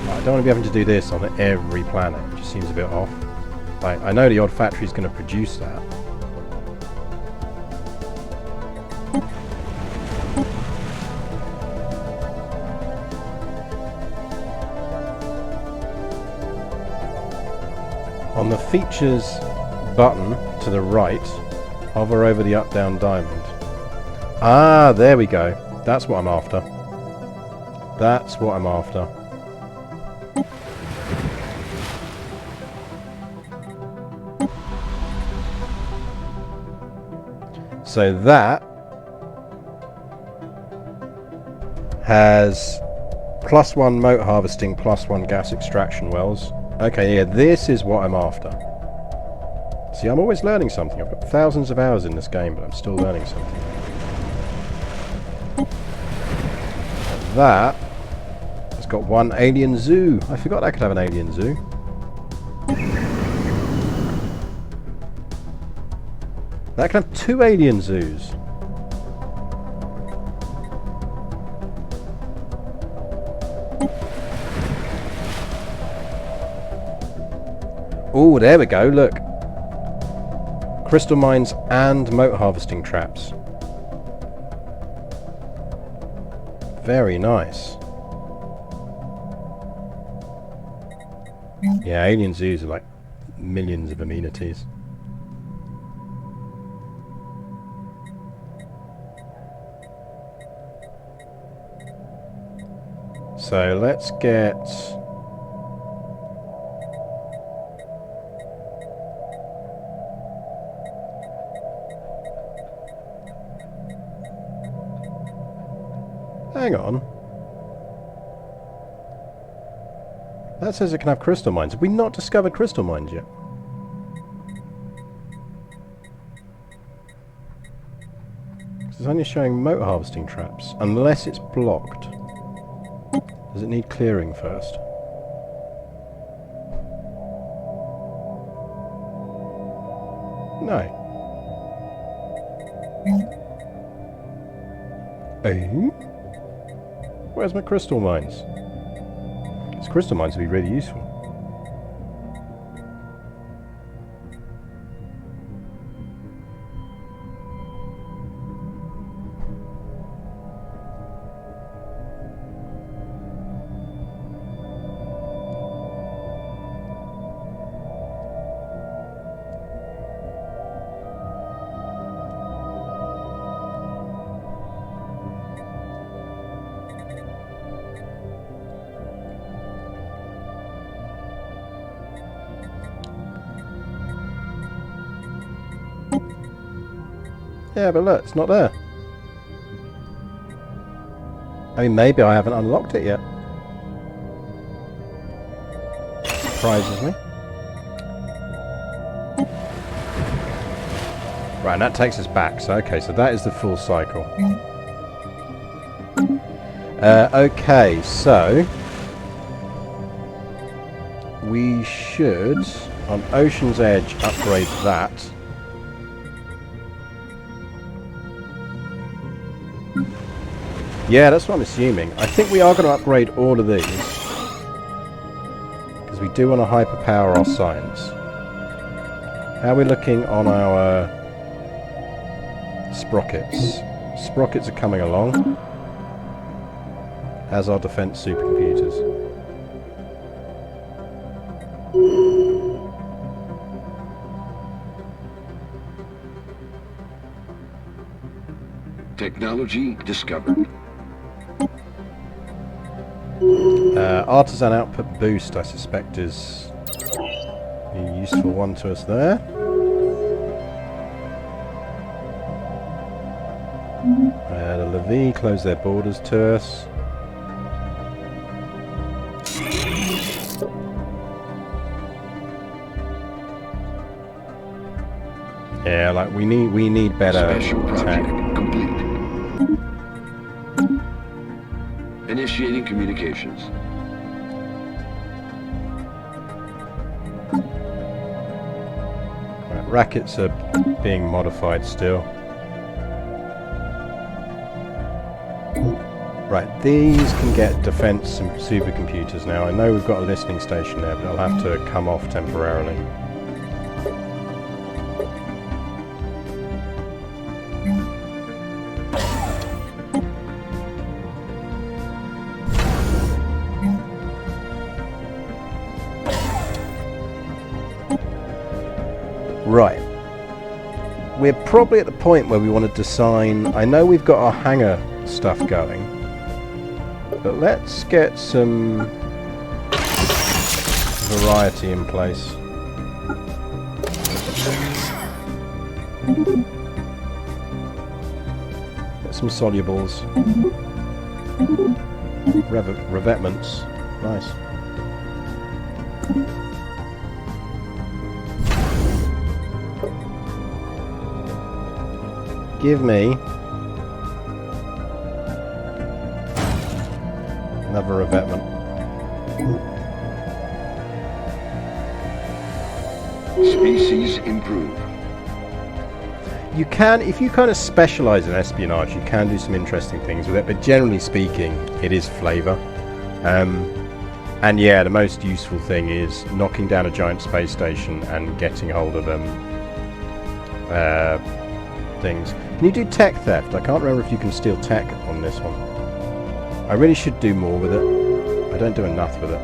I don't want to be having to do this on every planet. It just seems a bit off. Like, I know the odd factory is going to produce that. On the features button to the right, hover over the up-down diamond. Ah, there we go. That's what I'm after. That's what I'm after. So that has +1 moat harvesting, +1 gas extraction wells. Okay, yeah, this is what I'm after. See, I'm always learning something. I've got thousands of hours in this game, but I'm still learning something. That has got 1 alien zoo. I forgot I could have an alien zoo. That can have 2 alien zoos. Oh, there we go, look. Crystal mines and moat harvesting traps. Very nice. Yeah, alien zoos are like millions of amenities. So let's get Hang on. That says it can have crystal mines. Have we not discovered crystal mines yet? It's only showing moat harvesting traps, unless it's blocked. Does it need clearing first? No. Eh? Where's my crystal mines? These crystal mines would be really useful. Yeah, but look, it's not there. I mean, maybe I haven't unlocked it yet. Surprises me. Right, and that takes us back. So, okay, so that is the full cycle. Okay, so we should, on Ocean's Edge, upgrade that. Yeah, that's what I'm assuming. I think we are going to upgrade all of these. Because we do want to hyperpower our science. How are we looking on our sprockets? Sprockets are coming along. As our defense supercomputers. Technology discovered. Artisan output boost, I suspect, is a useful one to us there. The Levy close their borders to us. Yeah, like we need better Special project tech. complete. Initiating communications. Right, rackets are being modified still. Right, these can get defense and supercomputers now. I know we've got a listening station there, but they'll have to come off temporarily. Right. We're probably at the point where we want to design... I know we've got our hangar stuff going, but let's get some variety in place. Get some solubles. Revetments. Nice. Give me another revetment. Species improve. You can, if you kind of specialize in espionage, you can do some interesting things with it, but generally speaking, it is flavor. And yeah, the most useful thing is knocking down a giant space station and getting hold of things. Can you do tech theft? I can't remember if you can steal tech on this one. I really should do more with it. I don't do enough with it.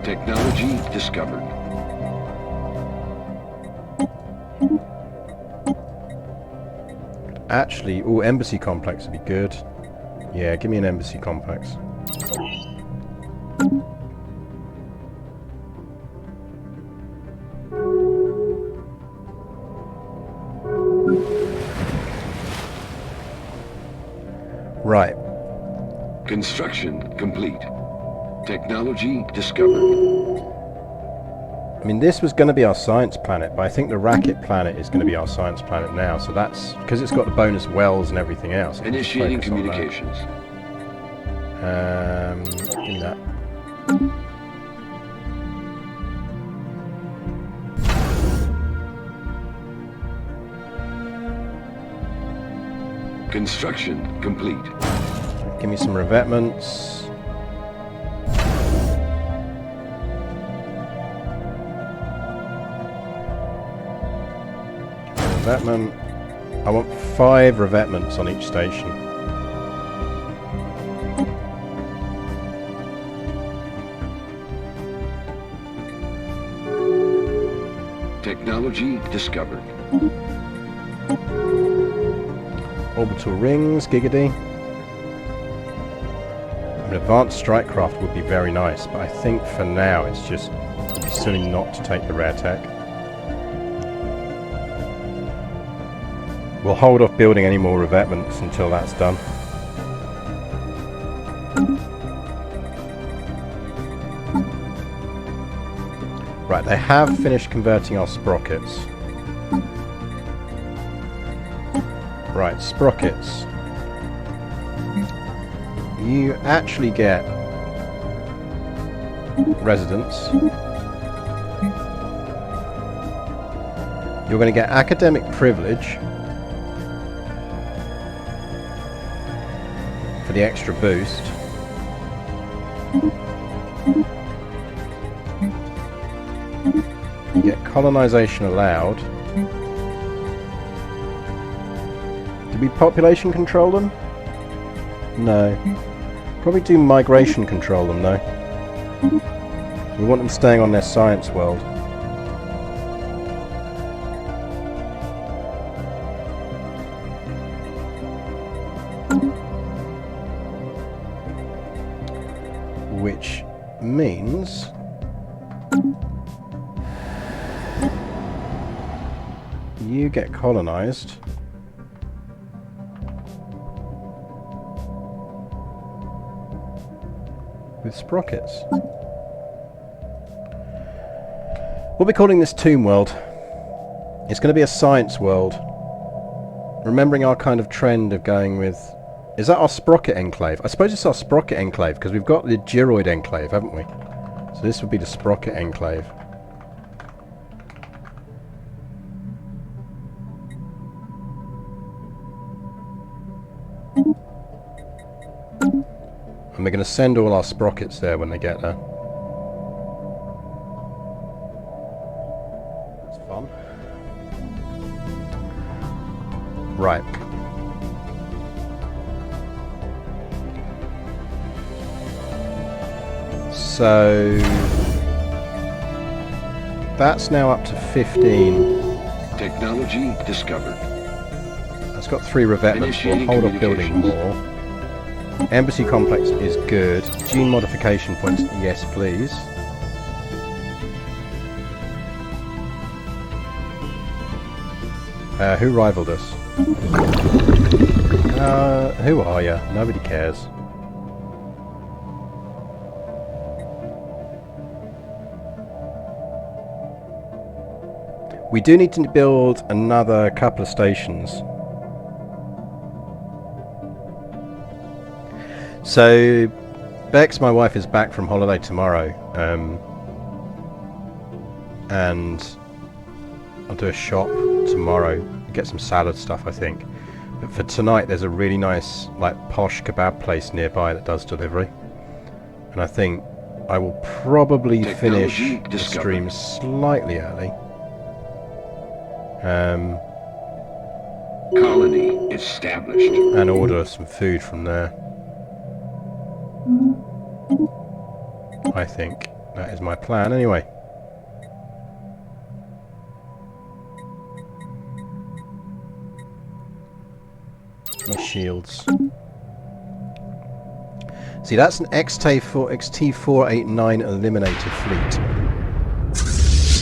Technology discovered. Actually, embassy complex would be good. Yeah, give me an embassy complex. Construction complete. Technology discovered. I mean, this was going to be our science planet, but I think the racket planet is going to be our science planet now. So that's because it's got the bonus wells and everything else. Initiating communications. Give me that. Construction complete. Give me some revetments. Revetment. I want 5 revetments on each station. Technology discovered. Orbital rings, giggity. An advanced strike craft would be very nice, but I think for now it's just it'd be silly not to take the rare tech. We'll hold off building any more revetments until that's done. Right, they have finished converting our sprockets. Right, sprockets. You actually get residence. You're going to get academic privilege for the extra boost. You get colonization allowed. Did we population control them? No. Probably do migration control them though. We want them staying on their science world. Which means you get colonized. With sprockets. We'll be calling this Tomb World. It's going to be a science world. Remembering our kind of trend of going with... Is that our sprocket enclave? I suppose it's our sprocket enclave because we've got the gyroid enclave, haven't we? So this would be the sprocket enclave. And we're going to send all our sprockets there when they get there. That's fun. Right. So that's now up to 15. Technology discovered. That's got 3 revetments. We'll hold off building more. Embassy complex is good. Gene modification points, yes please. Who rivaled us? Who are you? Nobody cares. We do need to build another couple of stations. So, Bex, my wife, is back from holiday tomorrow, and I'll do a shop tomorrow, get some salad stuff I think. But for tonight there's a really nice, like, posh kebab place nearby that does delivery. And I think I will probably finish the stream slightly early. Colony established. And order some food from there. I think that is my plan anyway. My shields. See, that's an XT489 eliminated fleet.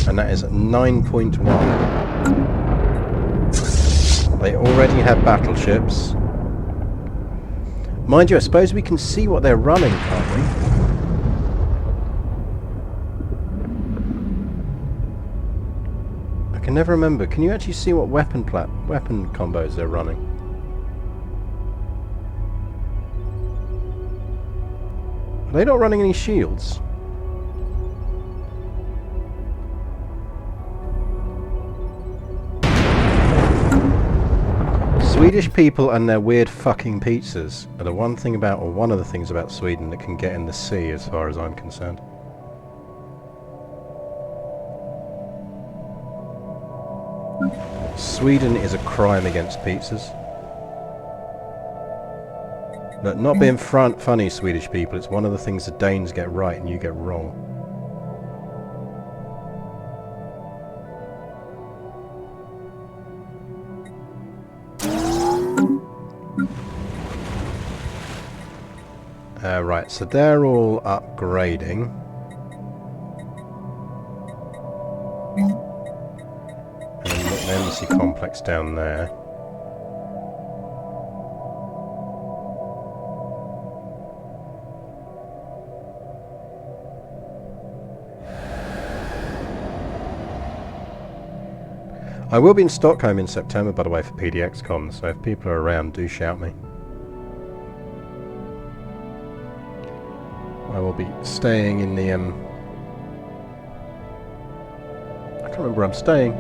And that is at 9.1. They already have battleships. Mind you, I suppose we can see what they're running, can't we? I can never remember. Can you actually see what weapon combos they're running? Are they not running any shields? Swedish people and their weird fucking pizzas are the one thing about, or one of the things about Sweden that can get in the sea as far as I'm concerned. Sweden is a crime against pizzas. Look, not being funny, Swedish people, it's one of the things the Danes get right and you get wrong. Right, so they're all upgrading. And the embassy complex down there. I will be in Stockholm in September, by the way, for PDXCon, so if people are around, do shout me. I will be staying in the, I can't remember where I'm staying.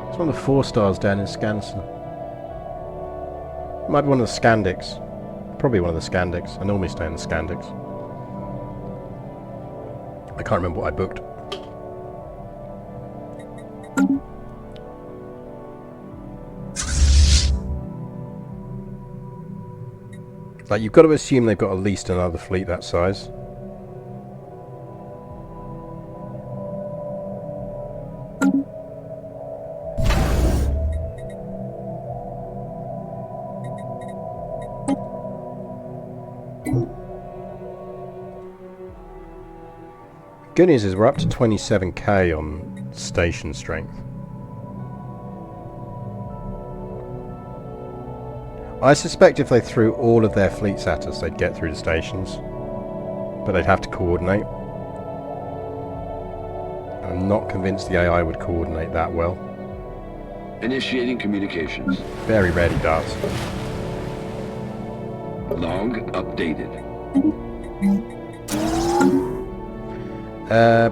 It's one of the 4 stars down in Skansen. It might be one of the Scandics. Probably one of the Scandics. I normally stay in the Scandics. I can't remember what I booked. Like, you've got to assume they've got at least another fleet that size. Good news is we're up to 27k on station strength. I suspect if they threw all of their fleets at us, they'd get through the stations. But they'd have to coordinate. I'm not convinced the AI would coordinate that well. Initiating communications. Very rarely does. Log updated.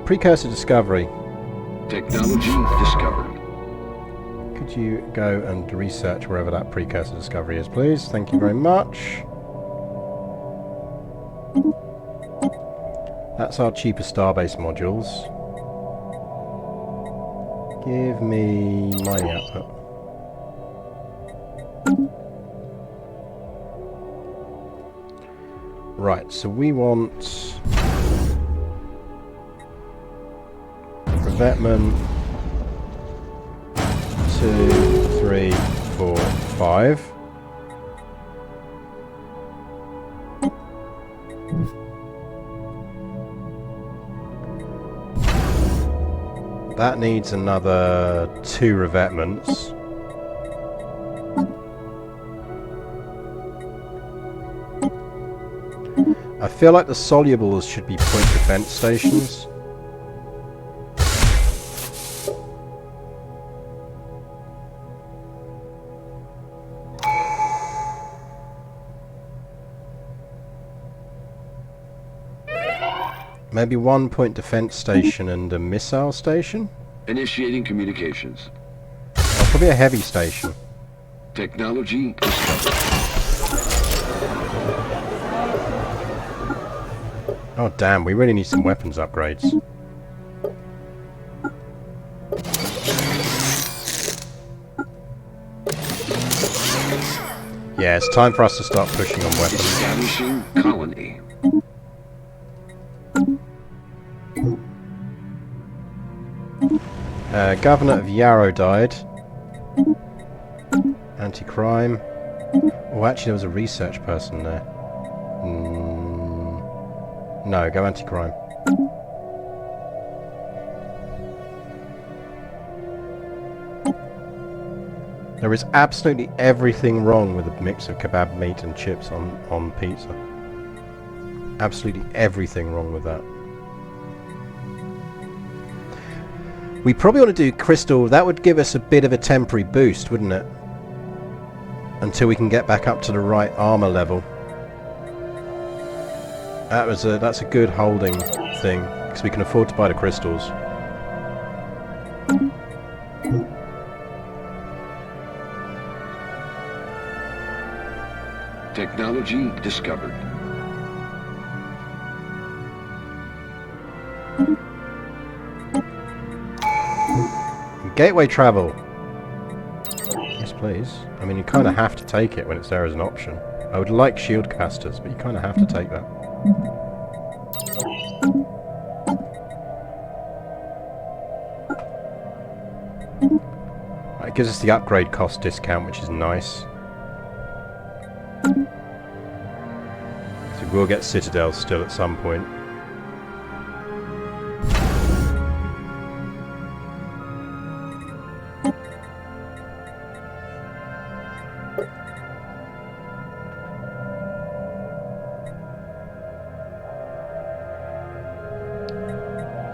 Precursor discovery. Technology discovered. Could you go and research wherever that precursor discovery is, please? Thank you very much. That's our cheaper starbase modules. Give me mining output. Right, so we want revetment 2, 3, 4, 5. That needs another 2 revetments. I feel like the solubles should be point defense stations. Maybe 1 point defense station and a missile station? Initiating communications. Oh, probably a heavy station. Technology discovered. Oh damn, we really need some weapons upgrades. Yeah, it's time for us to start pushing on weapons. Establishing colony. Governor of Yarrow died. Anti-crime. Oh, actually there was a research person there. No, go anti-crime. There is absolutely everything wrong with a mix of kebab meat and chips on pizza. Absolutely everything wrong with that. We probably want to do crystal. That would give us a bit of a temporary boost, wouldn't it? Until we can get back up to the right armor level. That's a good holding thing, because we can afford to buy the crystals. Technology discovered. Gateway travel. Yes, please. I mean, you kind of have to take it when it's there as an option. I would like shield capacitors, but you kind of have to take that. It gives us the upgrade cost discount, which is nice. So we'll get citadels still at some point.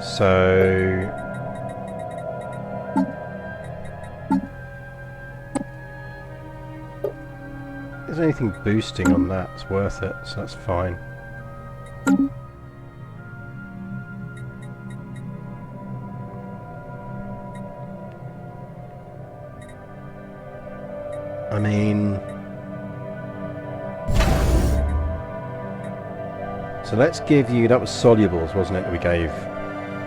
So is there anything boosting on that? It's worth it, so that's fine. I mean, so let's give you, that was solubles, wasn't it, that we gave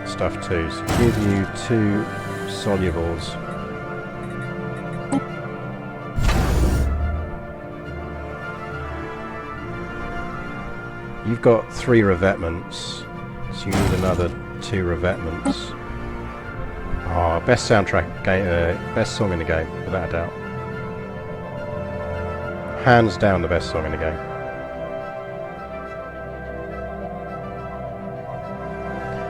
stuff to? So give you 2 solubles. You've got 3 revetments, so you need another 2 revetments. Ah, oh, best soundtrack game, best song in the game, without a doubt. Hands down the best song in the game.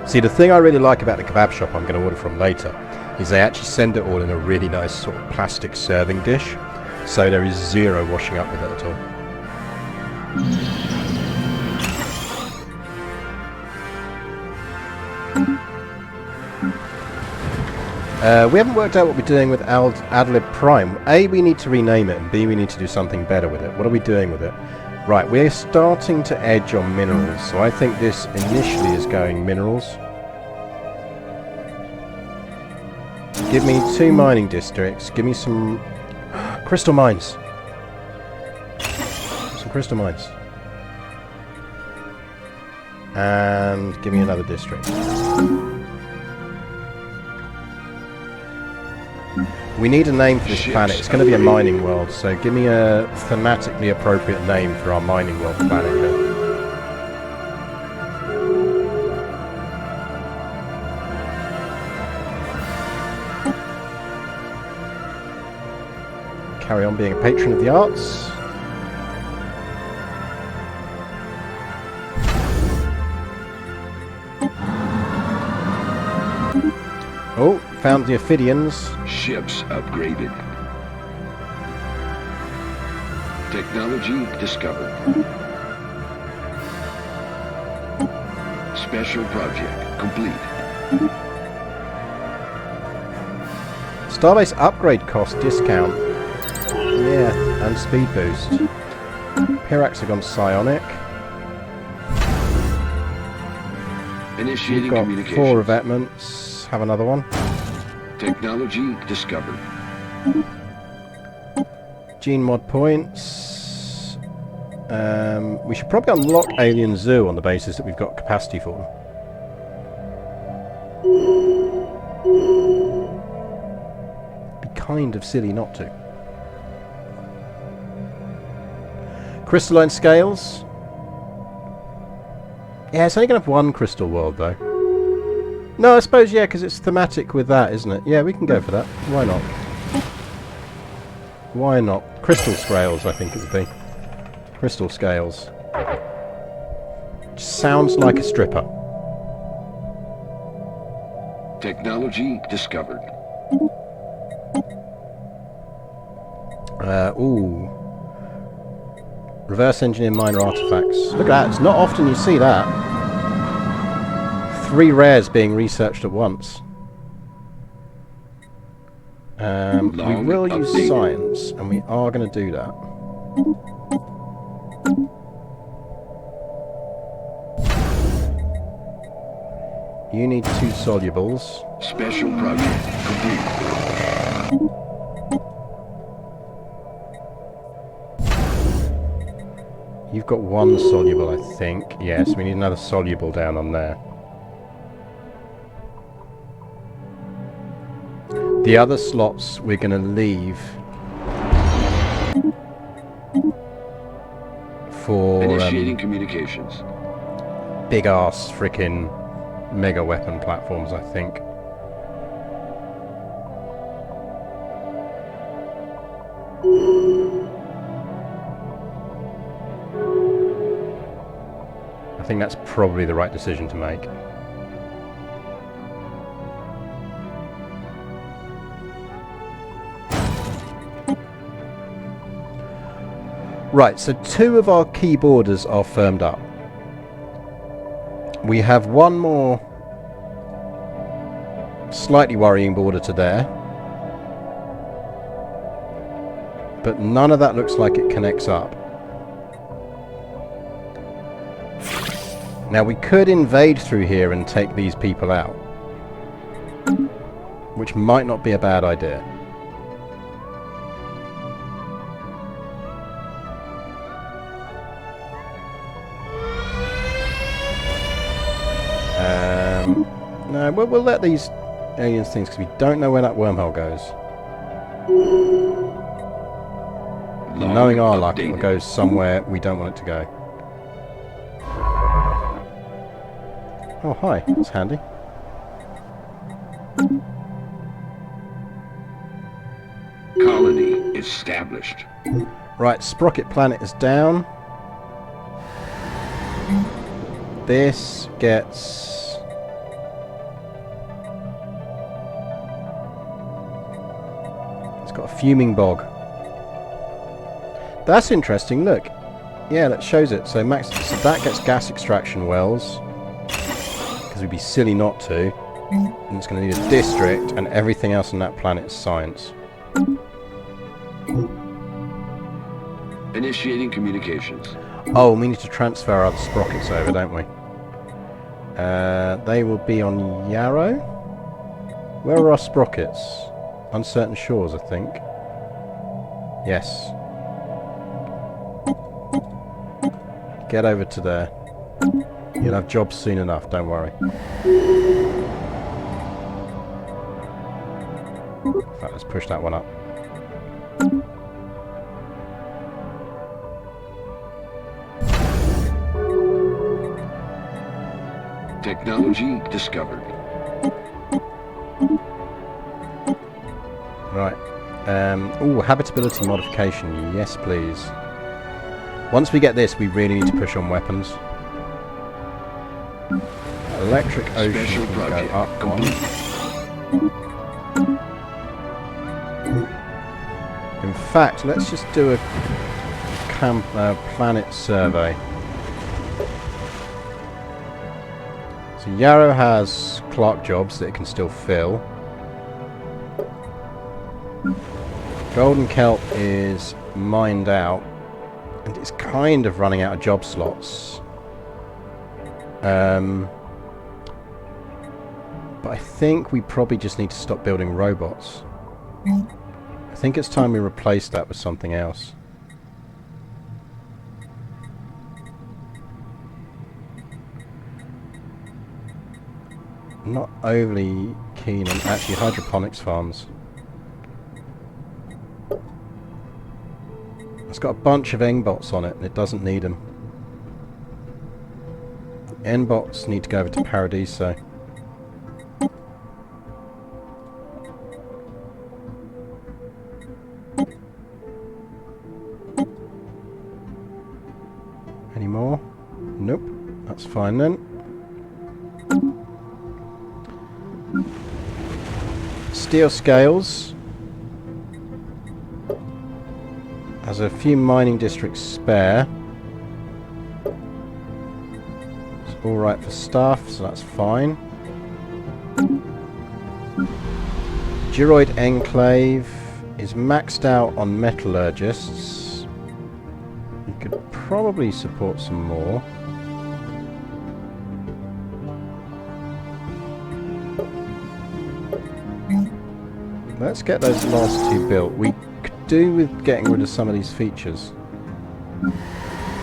See, the thing I really like about the kebab shop I'm going to order from later is they actually send it all in a really nice sort of plastic serving dish, so there is 0 washing up with it at all. We haven't worked out what we're doing with Adlib Prime. A, we need to rename it, and B, we need to do something better with it. What are we doing with it? Right, we're starting to edge on minerals, so I think this initially is going minerals. Give me 2 mining districts. Give me some crystal mines. Some crystal mines. And give me another district. We need a name for this planet. It's going to be a mining world, so give me a thematically appropriate name for our mining world planet here. Carry on being a patron of the arts. Oh, found the Ophidians. Ships upgraded. Technology discovered. Special project complete. Starbase upgrade cost discount. Yeah, and speed boost. Piraxagon psionic. Initiating We've got communications. 4 revetments. Have another one. Technology discovered. Gene mod points. We should probably unlock Alien Zoo on the basis that we've got capacity for them. Be kind of silly not to. Crystalline scales. Yeah, it's only going to have 1 crystal world though. No, I suppose, yeah, because it's thematic with that, isn't it? Yeah, we can go for that. Why not? Why not? Crystal scales, I think it would be. Crystal scales. Sounds like a stripper. Technology discovered. Ooh. Reverse engineer minor artifacts. Look at that, it's not often you see that. 3 rares being researched at once. We will use science, and we are going to do that. You need 2 solubles. Special project complete. You've got 1 soluble, I think. Yes, we need another soluble down on there. The other slots we're going to leave for Initiating communications. big ass frickin' mega weapon platforms, I think. I think that's probably the right decision to make. Right, so 2 of our key borders are firmed up. We have 1 more slightly worrying border to there. But none of that looks like it connects up. Now we could invade through here and take these people out, which might not be a bad idea. No, we'll let these aliens things, because we don't know where that wormhole goes. Knowing our luck, it will go somewhere we don't want it to go. Oh, hi. That's handy. Colony established. Right, Sprocket Planet is down. This gets... It's got a fuming bog. That's interesting, look. Yeah, that shows it. So that gets gas extraction wells. Because we'd be silly not to. And it's going to need a district, and everything else on that planet is science. Initiating communications. Oh, we need to transfer our other sprockets over, don't we? They will be on Yarrow. Where are our sprockets? Uncertain Shores, I think. Yes. Get over to there. You'll have jobs soon enough, don't worry. In fact, let's push that one up. Technology discovered. Right. Ooh, habitability modification. Yes, please. Once we get this, we really need to push on weapons. Electric Ocean Special can go project up one. In fact, let's just do a planet survey. So Yarrow has clerk jobs that it can still fill. Golden Kelp is mined out, and it's kind of running out of job slots. But I think we probably just need to stop building robots. I think it's time we replace that with something else. I'm not overly keen on actually hydroponics farms. It's got a bunch of N-bots on it and it doesn't need them. N-bots need to go over to Paradiso. Any more? Nope. That's fine then. Steel scales. has a few mining districts spare. It's alright for stuff, so that's fine. Duroid Enclave is maxed out on metallurgists. You could probably support some more. Let's get those last two built. We could do with getting rid of some of these features.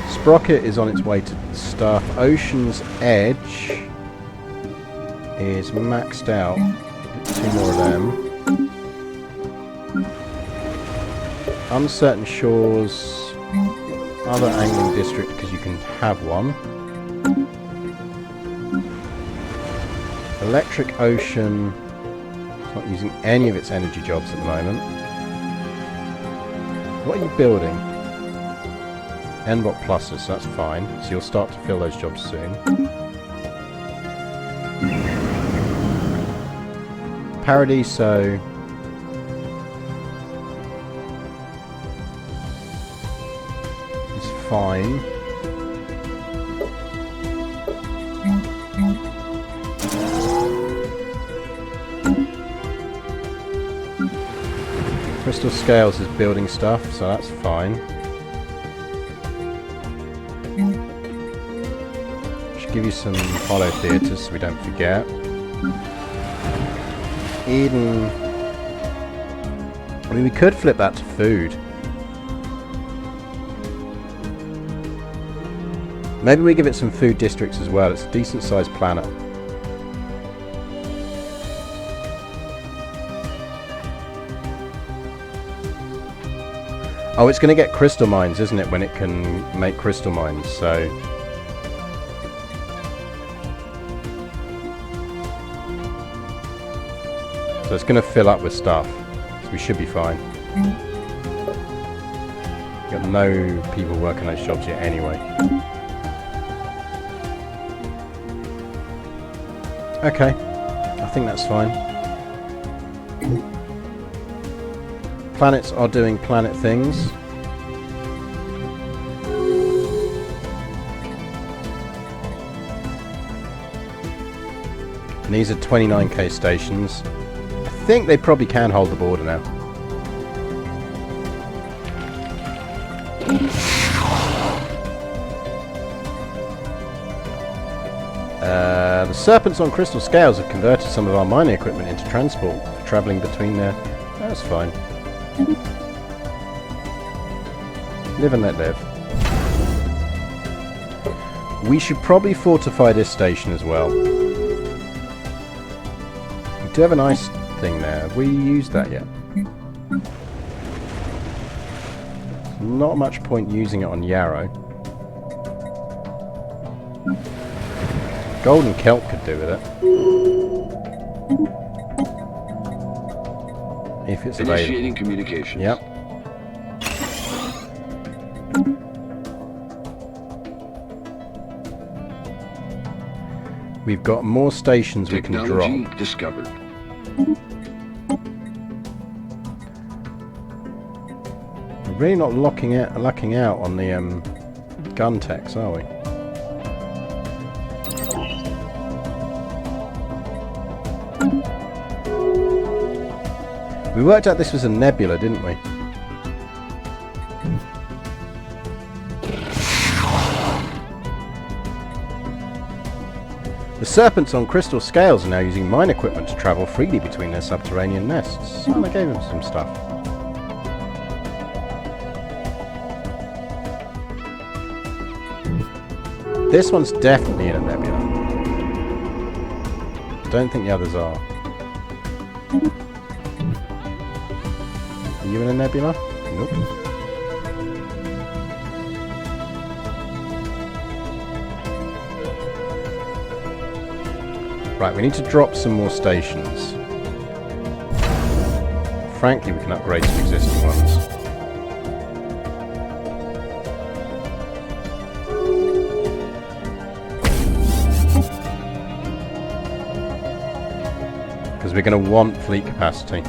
Sprocket is on its way to stuff. Ocean's Edge is maxed out. Get 2 more of them. Uncertain Shores, other angling district because you can have one. Electric Ocean, it's not using any of its energy jobs at the moment. What are you building? NBOT pluses, so that's fine. So you'll start to fill those jobs soon. Paradiso. Is fine. Crystal Scales is building stuff, so that's fine. Should give you some hollow theatres so we don't forget. Eden. I mean, we could flip that to food. Maybe we give it some food districts as well. It's a decent sized planet. Oh, it's going to get crystal mines, isn't it, when it can make crystal mines, so... So it's going to fill up with stuff, so we should be fine. Got no people working those jobs yet anyway. Okay, I think that's fine. Planets are doing planet things. And these are 29k stations. I think they probably can hold the border now. The Serpents on Crystal Scales have converted some of our mining equipment into transport for travelling between there. That's fine. Live and let live. We should probably fortify this station as well. We do have an ice thing there. Have we used that yet? Not much point using it on Yarrow. Golden Kelp could do with it. If it's available. Initiating communications. Yep. We've got more stations we can drop. Technology discovered. We're really not lucking out on the gun techs, are we? We worked out this was a nebula, didn't we? The Serpents on Crystal Scales are now using mine equipment to travel freely between their subterranean nests. Oh, I gave them some stuff. This one's definitely in a nebula. Don't think the others are. Are you in a nebula? Nope. Right, we need to drop some more stations. Frankly, we can upgrade some existing ones. Because we're going to want fleet capacity.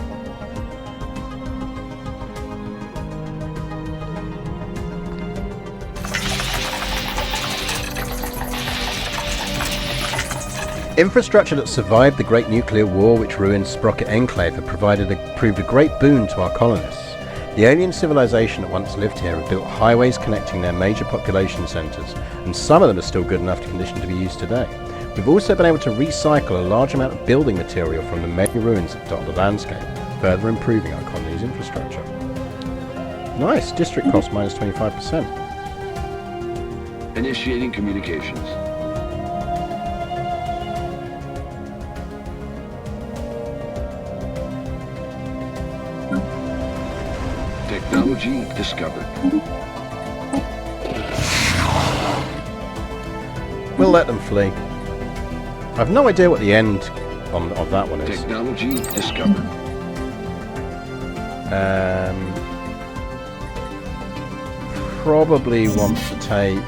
Infrastructure that survived the Great Nuclear War which ruined Sprocket Enclave had proved a great boon to our colonists. The alien civilization that once lived here had built highways connecting their major population centres, and some of them are still good enough condition to be used today. We've also been able to recycle a large amount of building material from the many ruins that dot the landscape, further improving our colony's infrastructure. Nice! District cost minus 25%. Initiating communications. Technology discovered. We'll let them flee. I have no idea what the end of that one is. Technology discovered. Probably want to take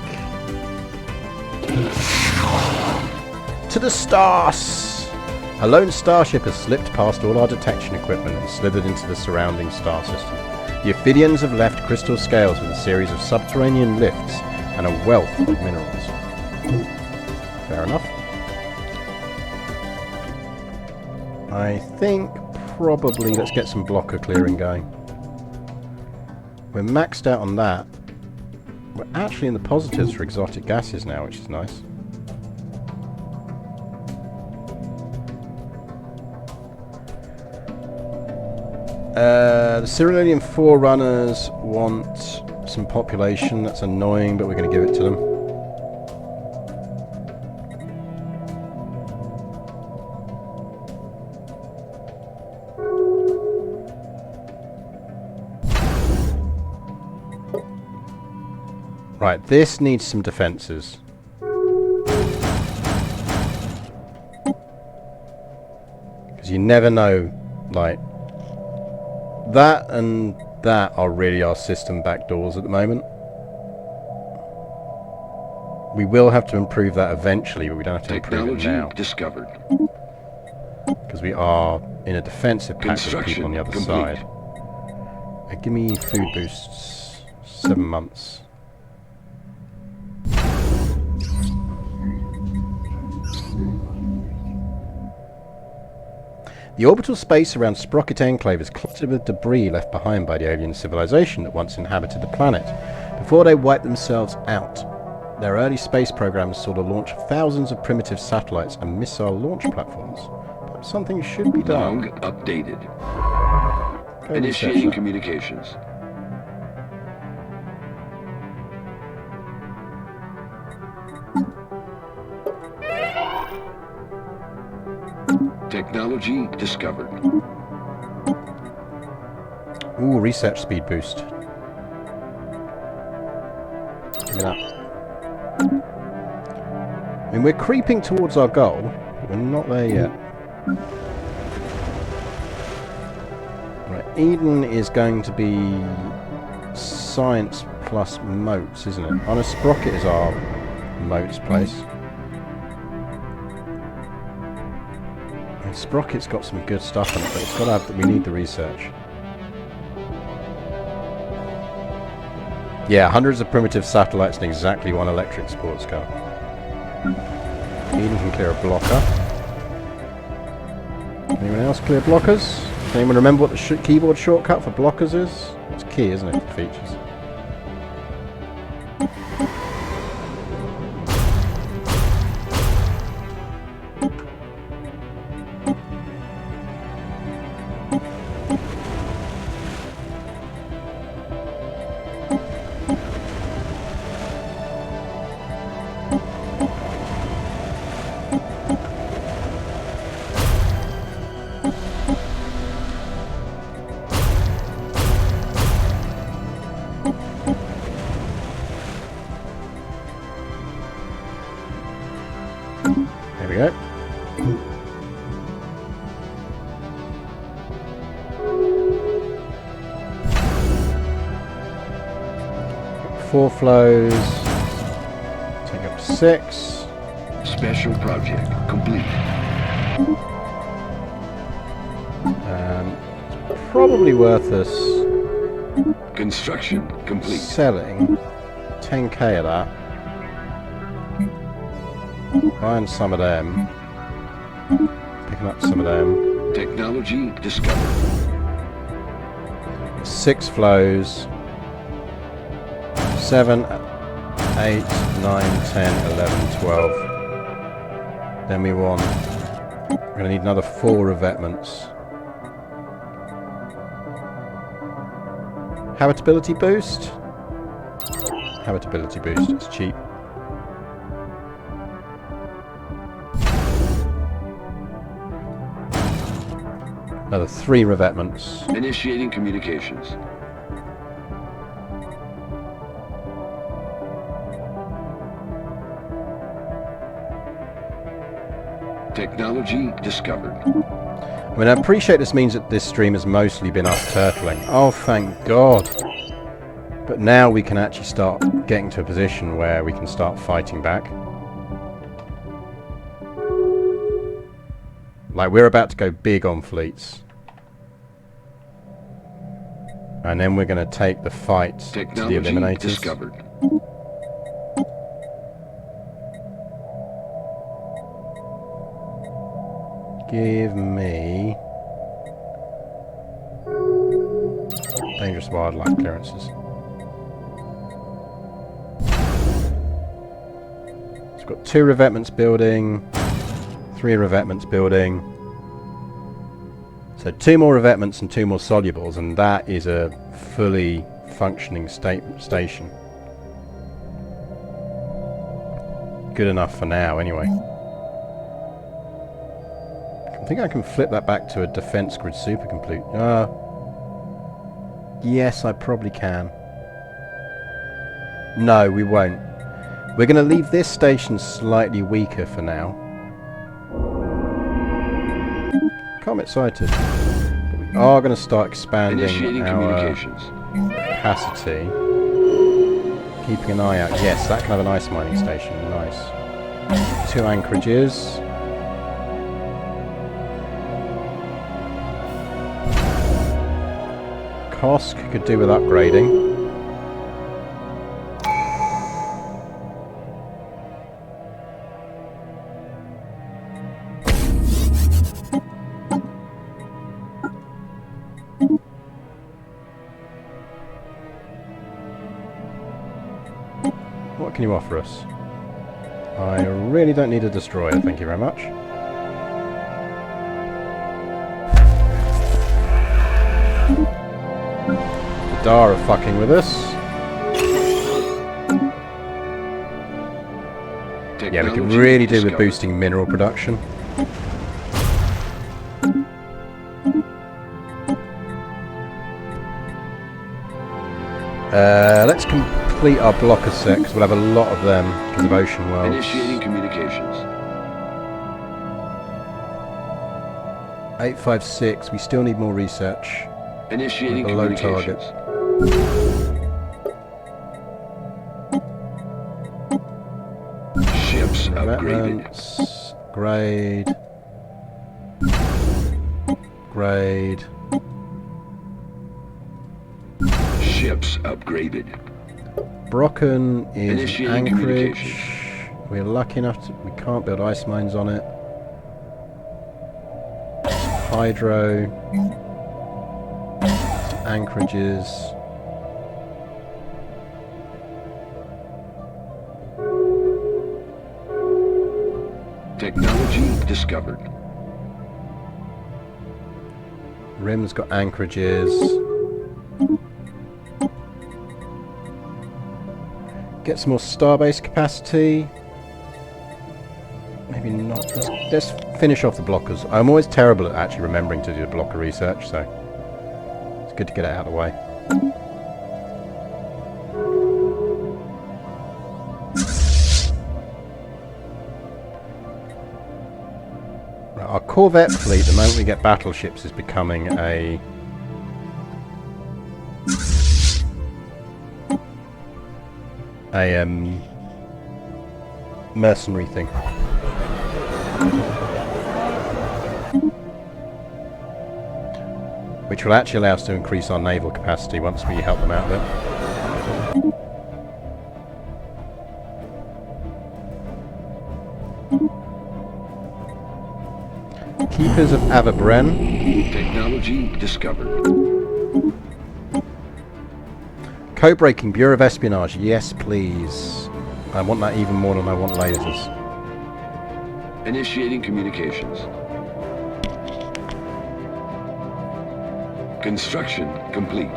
to the stars. A lone starship has slipped past all our detection equipment and slithered into the surrounding star system. The Ophidians have left crystal scales with a series of subterranean lifts and a wealth of minerals. Fair enough. I think probably let's get some blocker clearing going. We're maxed out on that. We're actually in the positives for exotic gases now, which is nice. The Cyrilian Forerunners want some population. That's annoying, but we're going to give it to them. Right, this needs some defences. Because you never know, like, that and that are really our system backdoors at the moment. We will have to improve that eventually, but we don't have to improve it now. Discovered. Because we are in a defensive pact with people on the other side. Give me food boosts. 7 months. The orbital space around Sprocket Enclave is cluttered with debris left behind by the alien civilization that once inhabited the planet, before they wiped themselves out. Their early space programs saw the launch of thousands of primitive satellites and missile launch platforms. Perhaps something should be done. Log updated. Go Initiating research that. communications. Technology discovered. Ooh, research speed boost. Give me that. I mean, we're creeping towards our goal, but we're not there yet. Right, Eden is going to be science plus moats, isn't it? On a Sprocket is our moats place. Sprocket's got some good stuff on it, but it's got to have. We need the research. Yeah, hundreds of primitive satellites and exactly one electric sports car. Eden can clear a blocker. Anyone else clear blockers? Can anyone remember what the keyboard shortcut for blockers is? It's key, isn't it? Features. There we go. Four flows. Take up to 6. Special project complete. Probably worth us Construction complete. selling 10k of that. Buying some of them. Picking up some of them. Technology discovered. 6 flows. 7, 8, 9, 10, 11, 12. Then we want... We're going to need another 4 revetments. Habitability boost? Habitability boost, it's cheap. Another 3 revetments. Initiating communications. Technology discovered. I mean, I appreciate this means that this stream has mostly been us turtling. Oh, thank God. But now we can actually start getting to a position where we can start fighting back. Like, we're about to go big on fleets. And then we're going to take the fight to the Eliminators. Discovered. Give me... dangerous wildlife clearances. It's got 2 revetments building, 3 revetments building. So 2 more revetments and 2 more solubles, and that is a fully functioning station. Good enough for now, anyway. I think I can flip that back to a defense grid super complete. Yes, I probably can. No, we won't. We're going to leave this station slightly weaker for now. I'm excited. But we are going to start expanding our capacity. Keeping an eye out. Yes, that can have an ice mining station. Nice. 2 anchorages. Kosk could do with upgrading. What can you offer us? I really don't need a destroyer, thank you very much. The Dar are fucking with us. Yeah, we could really do with boosting mineral production. Let's complete our blocker set, because we'll have a lot of them because of ocean worlds. Initiating communications. 856, we still need more research. Initiating Below communications. Ships upgraded. Revetments, grade. Grade. Ships upgraded. Brocken is Initiating Anchorage. We're lucky enough to, we can't build ice mines on it. Hydro. Anchorages. Technology discovered. Rim's got anchorages. Get some more starbase capacity. Maybe not. Let's finish off the blockers. I'm always terrible at actually remembering to do the blocker research, so it's good to get it out of the way. Right, our corvette fleet, the moment we get battleships, is becoming a mercenary thing. Which will actually allow us to increase our naval capacity once we help them out a bit. Keepers of Avabren. Technology discovered. Code-breaking, Bureau of Espionage. Yes, please. I want that even more than I want lasers. Initiating communications. Construction complete.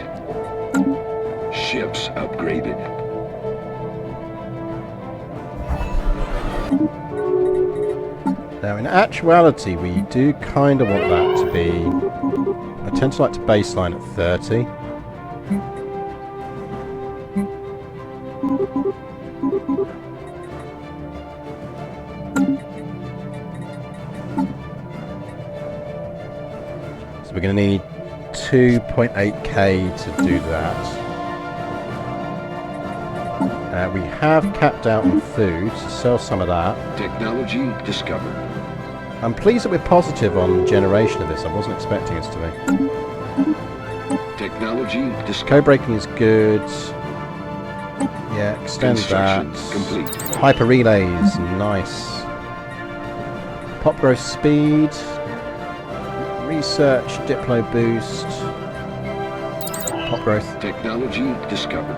Ships upgraded. Now, in actuality, we do kind of want that to be... I tend to like to baseline at 30. So we're going to need 2.8k to do that. We have capped out on food, so sell some of that. Technology discovered. I'm pleased that we're positive on generation of this. I wasn't expecting us to be. Technology discovered. Code breaking is good. Yeah, extend that. Complete. Hyper relays, nice. Pop growth speed. Research, Diplo boost. Pop growth. Technology discovered.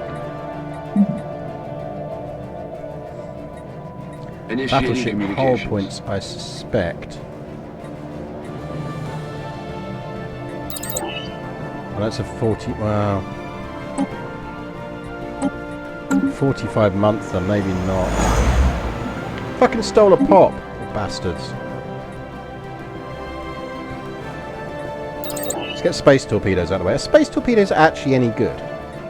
Initiating Battleship hull communications. points, I suspect. Well, that's a 40. Wow. 45 month, then maybe not. Fucking stole a pop, bastards. Let's get space torpedoes out of the way. Are space torpedoes actually any good?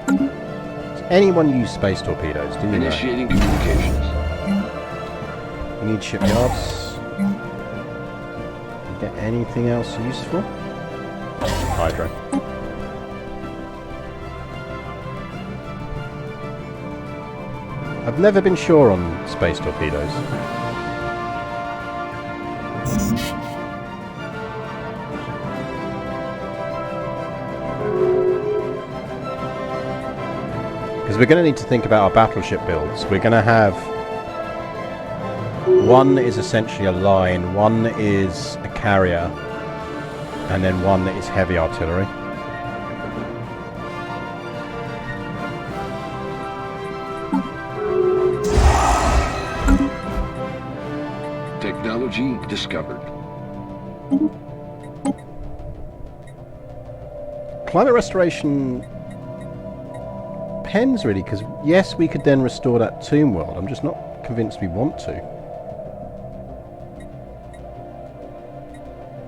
Does anyone use space torpedoes? Do you know? Initiating communications. We need shipyards. Get anything else useful? Hydro. I've never been sure on space torpedoes. Because we're going to need to think about our battleship builds. We're going to have... One is essentially a line, one is a carrier, and then one is heavy artillery. Technology discovered. Climate restoration depends really, because yes, we could then restore that tomb world. I'm just not convinced we want to.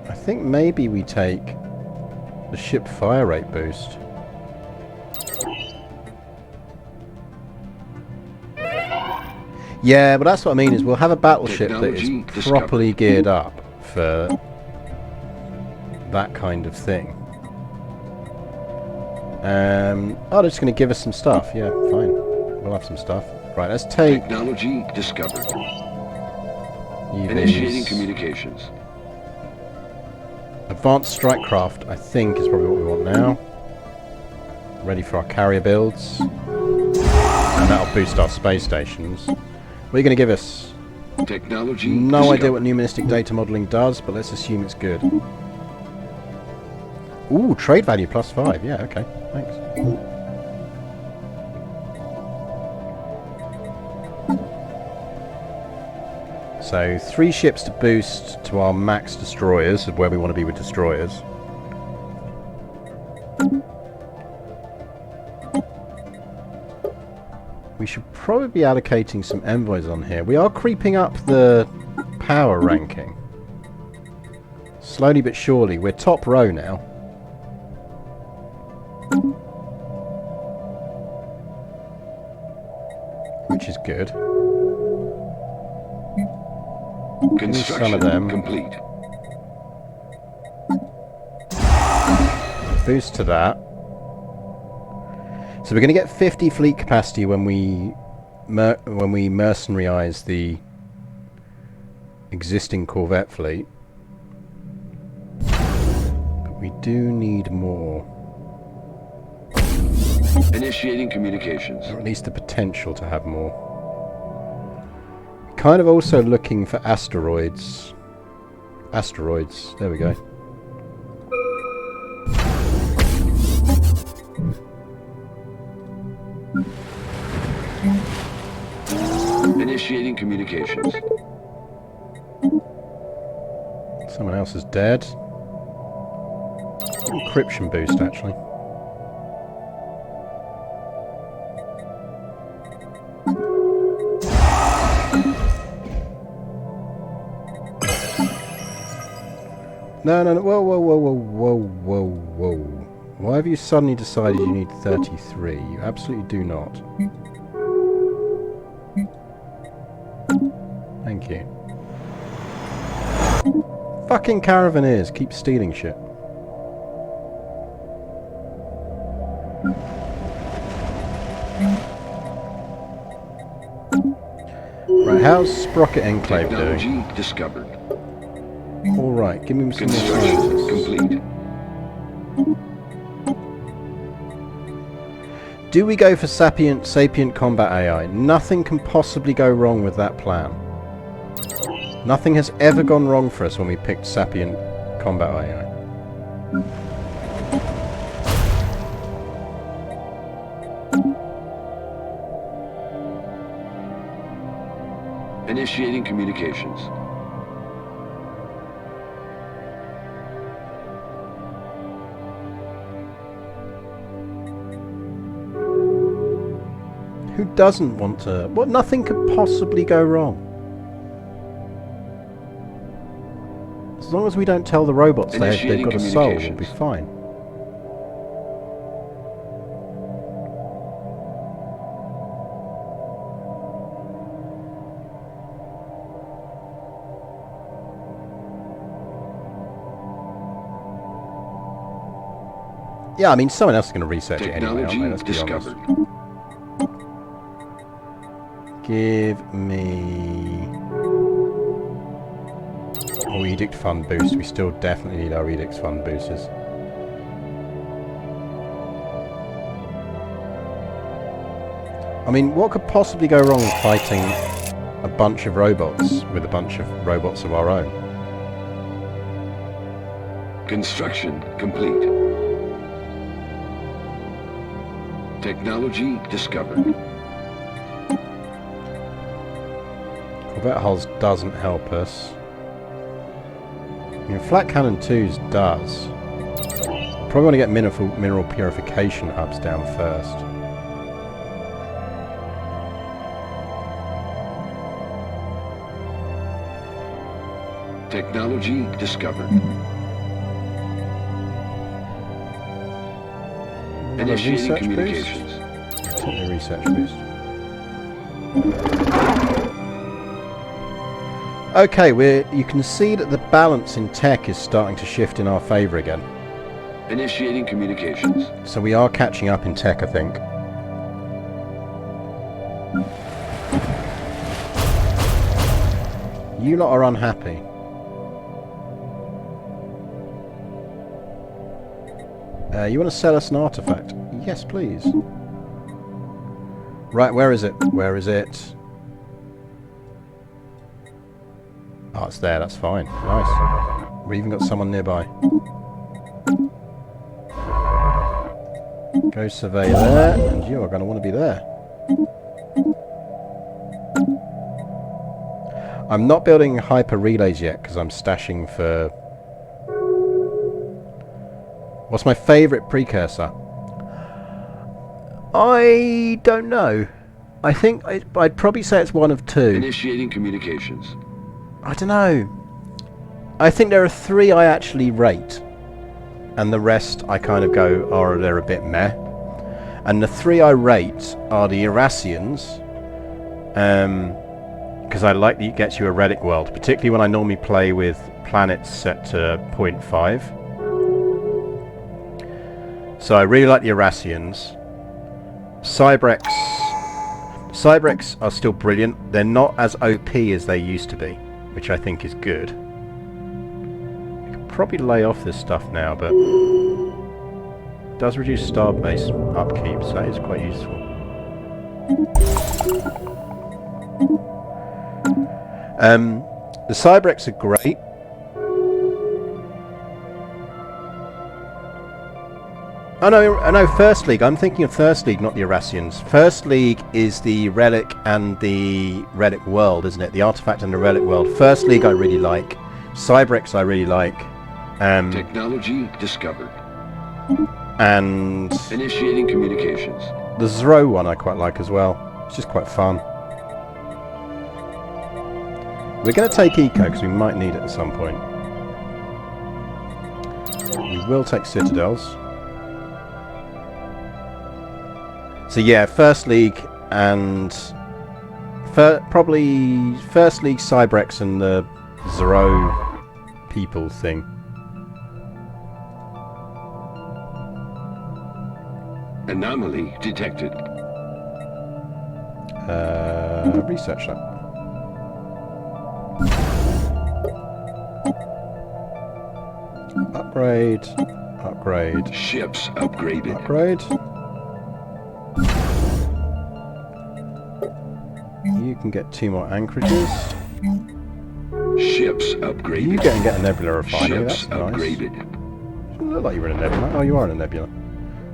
I think maybe we take the ship fire rate boost. Yeah, but that's what I mean, is we'll have a battleship that is properly geared up for that kind of thing. Oh, they're just going to give us some stuff. Yeah, fine. We'll have some stuff. Right, let's take... Technology discovered. UVs. Initiating communications. Advanced strike craft, I think, is probably what we want now. Ready for our carrier builds. And that'll boost our space stations. What are you going to give us? Technology No discovered. idea what numismatic data modelling does, but let's assume it's good. Ooh, trade value +5. Yeah, okay. Thanks. So, 3 ships to boost to our max destroyers, of where we want to be with destroyers. We should probably be allocating some envoys on here. We are creeping up the power ranking. Slowly but surely. We're top row now. Which is good. Construction some of them. complete. Boost to that. So we're going to get 50 fleet capacity when we mercenarize the existing Corvette fleet. But we do need more. Initiating communications. Or at least the potential to have more. Kind of also looking for asteroids. Asteroids. There we go. Initiating communications. Someone else is dead. Encryption boost, actually. No. Whoa, whoa, whoa, whoa, whoa, whoa, whoa. Why have you suddenly decided you need 33? You absolutely do not. Thank you. Fucking Caravaneers keep stealing shit. Right, how's Sprocket Enclave doing? Technology discovered. Alright, give me some more Construction scientists. complete. Do we go for sapient combat AI? Nothing can possibly go wrong with that plan. Nothing has ever gone wrong for us when we picked sapient combat AI. Initiating communications. Who doesn't want to... Well, nothing could possibly go wrong. As long as we don't tell the robots they've got a soul, we'll be fine. Yeah, I mean, someone else is going to research it anyway, aren't they? Let's be honest. Give me... Oh, Edict Fund boost. We still definitely need our Edict Fund boosters. I mean, what could possibly go wrong fighting a bunch of robots with a bunch of robots of our own? Construction complete. Technology discovered. Corvette hulls doesn't help us. I mean, Flat Cannon 2's does. Probably want to get mineral purification hubs down first. Technology discovered. Another Initiating research communications. boost? Take the research boost. Okay, you can see that the balance in tech is starting to shift in our favour again. Initiating communications. So we are catching up in tech, I think. You lot are unhappy. You want to sell us an artifact? Yes, please. Right, where is it? Where is it? Oh, it's there, that's fine. Nice. We've even got someone nearby. Go survey there, and you are going to want to be there. I'm not building hyper relays yet, because I'm stashing for... What's my favourite precursor? I don't know. I think I'd probably say it's one of two. Initiating communications. I don't know. I think there are 3 I actually rate. And the rest I kind of go, oh, they're a bit meh. And the 3 I rate are the Irasians. Because I like that it gets you a relic world. Particularly when I normally play with planets set to 0.5. So I really like the Irasians. Cybrex are still brilliant. They're not as OP as they used to be, which I think is good. I could probably lay off this stuff now, but it does reduce starbase upkeep, so that is quite useful. The Cybrex are great. Oh no, First League. I'm thinking of First League, not the Irasians. First League is the relic and the relic world, isn't it? The artifact and the relic world. First League I really like. Cybrex I really like. Technology discovered. And Initiating communications. the Zro one I quite like as well. It's just quite fun. We're going to take Eco because we might need it at some point. We will take Citadels. So yeah, First League and probably First League, Cybrex and the Zero people thing. Anomaly detected. Research that. Upgrade. Upgrade. Ships upgraded. Upgrade. You can get 2 more anchorages. Ships upgraded. You get a nebula refinery. Ships That's nice. upgraded. Doesn't look like you were in a nebula. Oh, you are in a nebula.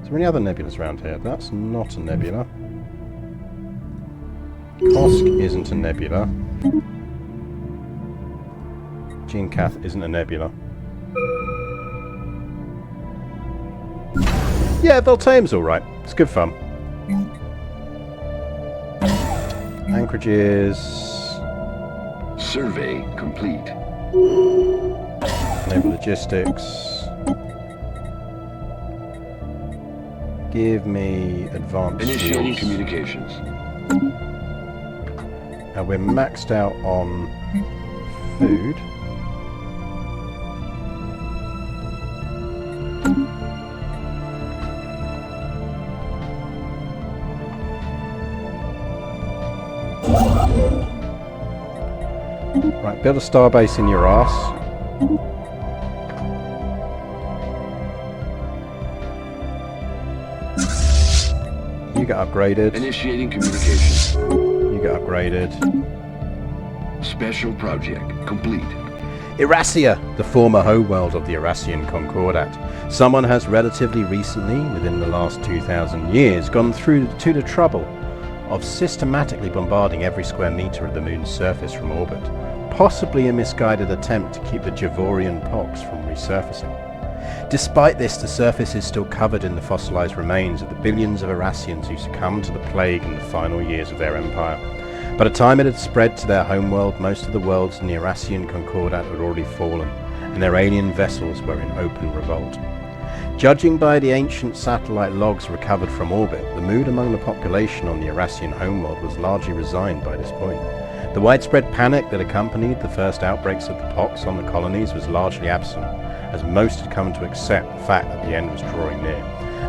Is there any other nebulas around here? That's not a nebula. Kosk isn't a nebula. Gene Cath isn't a nebula. Yeah, Voltaim's alright. It's good fun. Anchorages. Survey complete. Naval logistics. Give me advanced Initiating skills. communications. And we're maxed out on food. Right, build a starbase in your arse. You get upgraded. Initiating communications. You get upgraded. Special project complete. Erasia, the former homeworld of the Irasian Concordat. Someone has relatively recently, within the last 2,000 years, gone through to the trouble of systematically bombarding every square meter of the moon's surface from orbit. Possibly a misguided attempt to keep the Javorian pox from resurfacing. Despite this, the surface is still covered in the fossilized remains of the billions of Irasians who succumbed to the plague in the final years of their empire. By the time it had spread to their homeworld, most of the worlds in the Irasian Concordat had already fallen, and their alien vessels were in open revolt. Judging by the ancient satellite logs recovered from orbit, the mood among the population on the Irasian homeworld was largely resigned by this point. The widespread panic that accompanied the first outbreaks of the pox on the colonies was largely absent, as most had come to accept the fact that the end was drawing near.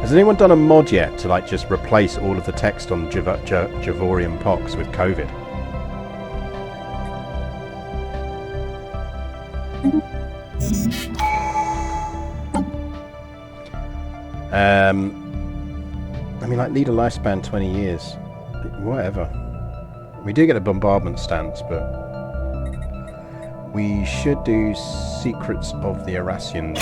Has anyone done a mod yet to just replace all of the text on the Javorian pox with COVID? I mean, lead a lifespan 20 years. Whatever. We do get a bombardment stance, but we should do Secrets of the Irasians,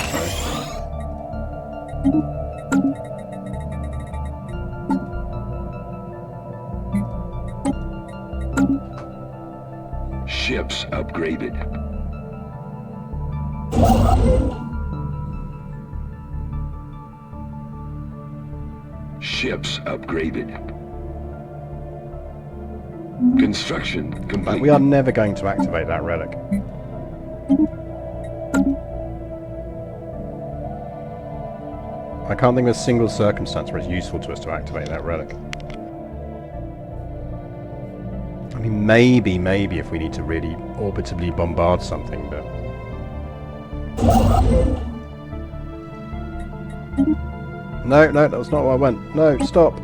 Ships upgraded. Ships upgraded. Construction complete. We are never going to activate that relic. I can't think of a single circumstance where it's useful to us to activate that relic. I mean, maybe if we need to really orbitably bombard something, but... No, that was not where I went. No, stop!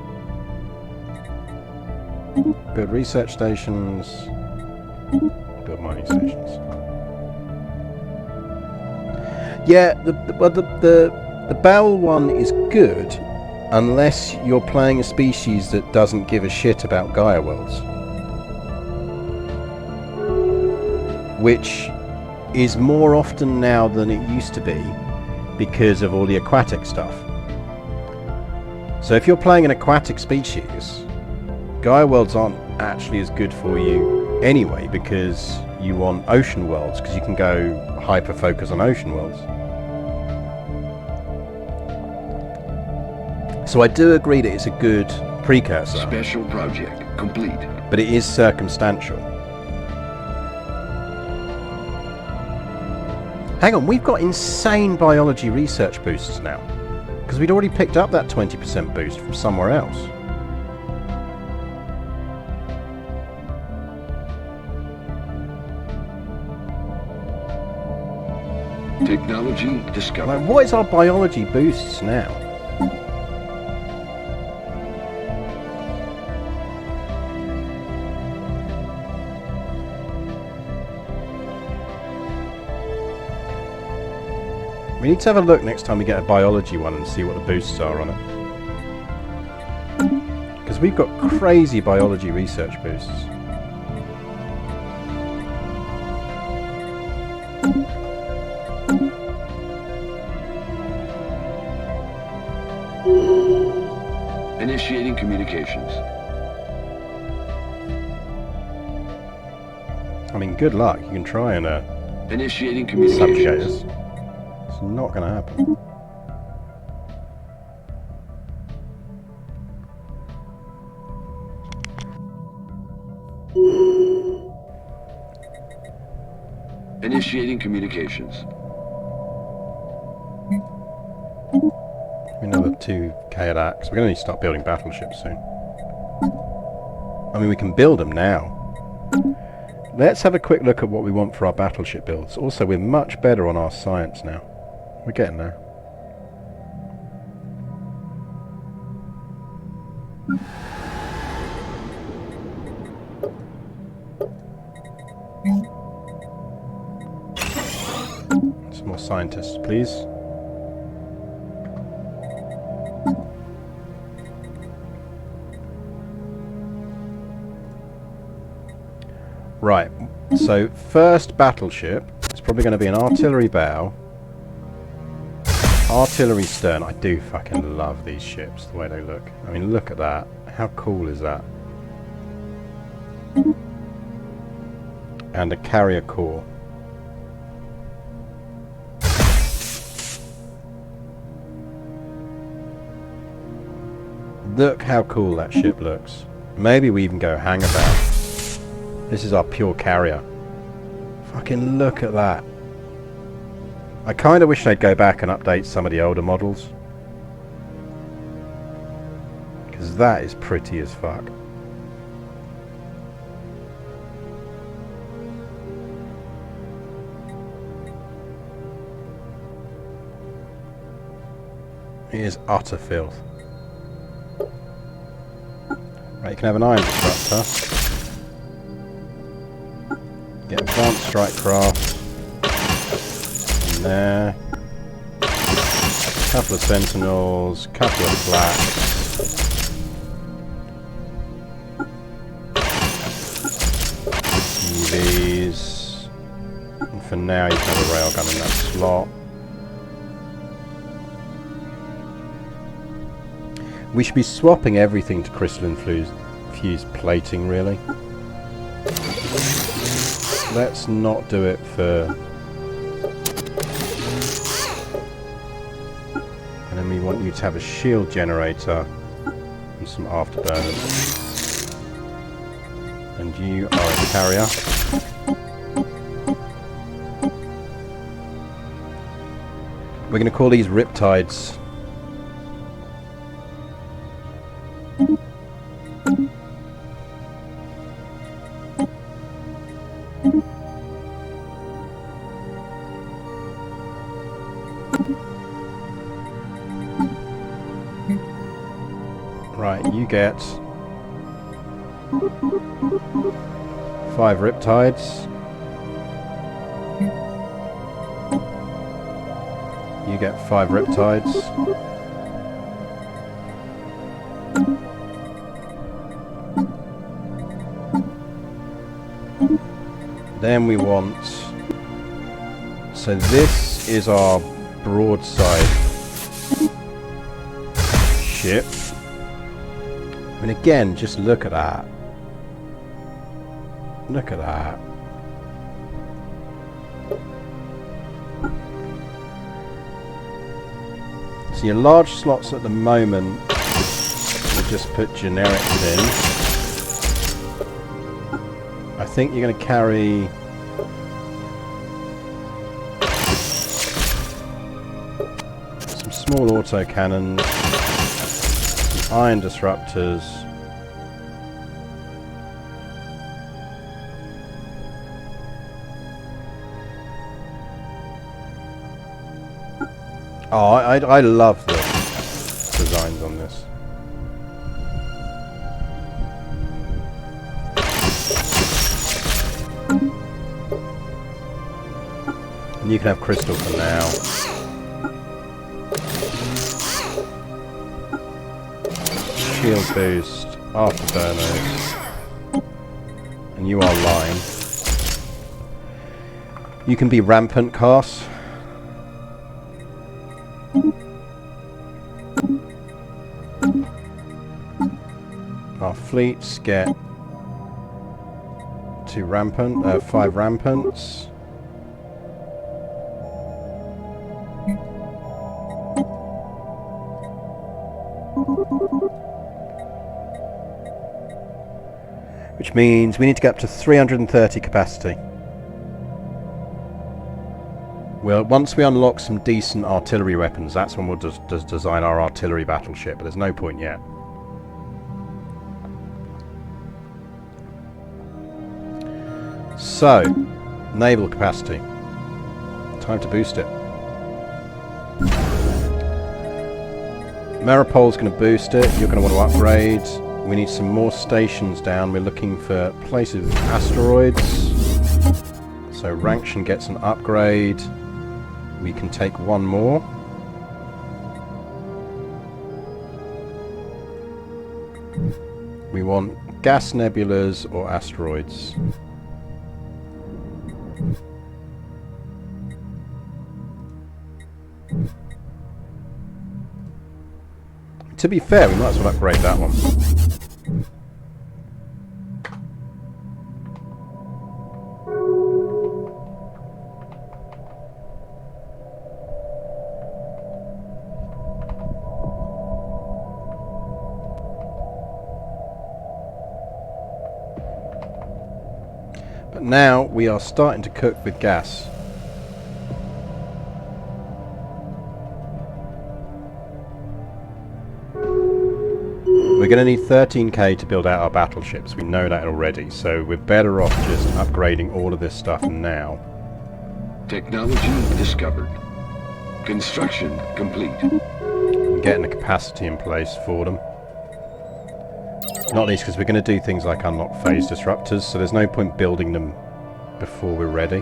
Build research stations. Build mining stations. Yeah, the Bowel one is good, unless you're playing a species that doesn't give a shit about Gaia worlds. Which is more often now than it used to be, because of all the aquatic stuff. So if you're playing an aquatic species, Gaia worlds aren't actually as good for you anyway, because you want ocean worlds, because you can go hyper focus on ocean worlds. So I do agree that it's a good precursor. Special project complete. But it is circumstantial. Hang on, we've got insane biology research boosts now. Because we'd already picked up that 20% boost from somewhere else. Technology discovered. Like, what is our biology boosts now? We need to have a look next time we get a biology one and see what the boosts are on it. Because we've got crazy biology research boosts. Initiating communications. I mean, good luck. You can try and Initiating subjugate communications. us. It's not going to happen. Initiating communications. Another 2k at axe. We're going to need to start building battleships soon. I mean, we can build them now. Let's have a quick look at what we want for our battleship builds. Also, we're much better on our science now. We're getting there. Some more scientists, please. Right, so first battleship is probably going to be an artillery bow, artillery stern. I do fucking love these ships, the way they look. I mean, look at that. How cool is that? And a carrier core. Look how cool that ship looks. Maybe we even go hangabout. This is our pure carrier. Fucking look at that. I kind of wish they'd go back and update some of the older models. Because that is pretty as fuck. It is utter filth. Right, you can have an iron disruptor. Get advanced strike craft. In there. Couple of sentinels, couple of flaks. UVs. And for now you can have a railgun in that slot. We should be swapping everything to crystalline fused plating, really. Let's not do it for... And then we want you to have a shield generator and some afterburners. And you are a carrier. We're going to call these Riptides. Right, you get 5 Riptides. You get 5 Riptides. Then we want... So this is our broadside ship. I mean, again, just look at that. Look at that. So your large slots at the moment, we'll just put generics in. I think you're going to carry... some small autocannons, some iron disruptors, oh, I love the designs on this. And you can have crystal for now. Shield boost, afterburners. And you are line. You can be rampant, Cars. Our fleets get 5 rampants. Which means we need to get up to 330 capacity. Well, once we unlock some decent artillery weapons, that's when we'll just design our artillery battleship, but there's no point yet. So, naval capacity. Time to boost it. Maripol's going to boost it. You're going to want to upgrade. We need some more stations down. We're looking for places with asteroids. So Rankshan gets an upgrade. We can take one more. We want gas nebulas or asteroids. To be fair, we might as well upgrade that one. But now we are starting to cook with gas. We're going to need 13k to build out our battleships. We know that already, so we're better off just upgrading all of this stuff now. Technology discovered. Construction complete. And getting a capacity in place for them. Not least because we're going to do things like unlock phase disruptors, so there's no point building them before we're ready.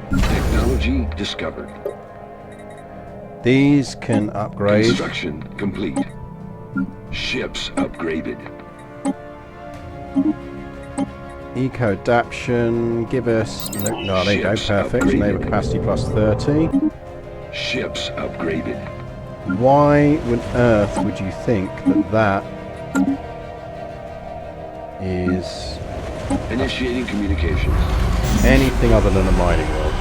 Technology discovered. These can upgrade. Construction complete. Ships upgraded. Eco-adaption, give us... No, there you go, perfect. Naval capacity plus 30. Ships upgraded. Why on earth would you think that is... Initiating communications. anything other than a mining world?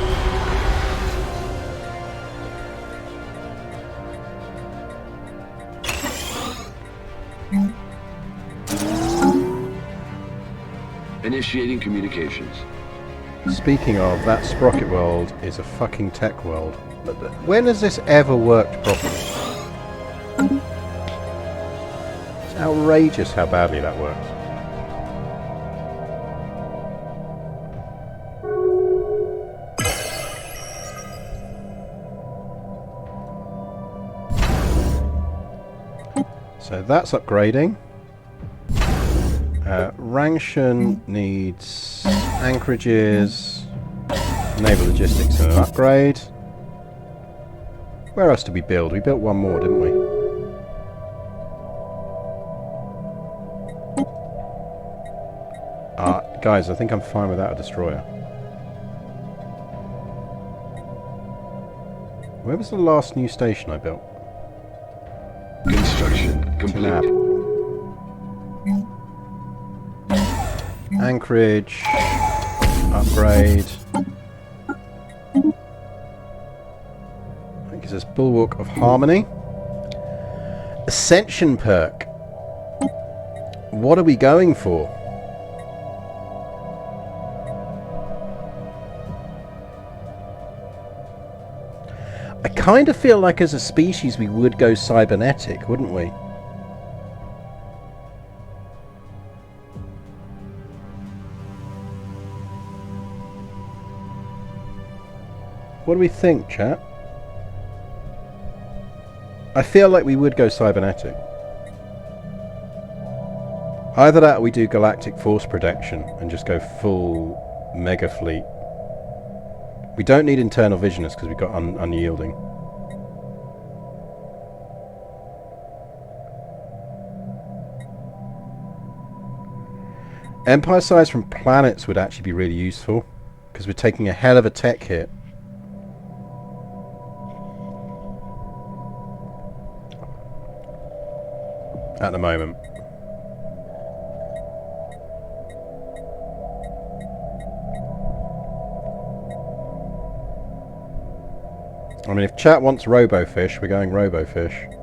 Initiating communications. Speaking of, that sprocket world is a fucking tech world. But when has this ever worked properly? It's outrageous how badly that works. So that's upgrading. Rankshan needs anchorages, naval logistics and an upgrade. Where else did we build? We built one more, didn't we? Guys, I think I'm fine without a destroyer. Where was the last new station I built? Construction complete. Map. Anchorage. Upgrade. That gives us Bulwark of Harmony. Ascension perk. What are we going for? I kind of feel like as a species we would go cybernetic, wouldn't we? What do we think, chat? I feel like we would go cybernetic. Either that or we do galactic force protection and just go full mega fleet. We don't need internal visioners because we've got unyielding. Empire size from planets would actually be really useful because we're taking a hell of a tech hit. At the moment. I mean, if chat wants RoboFish, we're going RoboFish.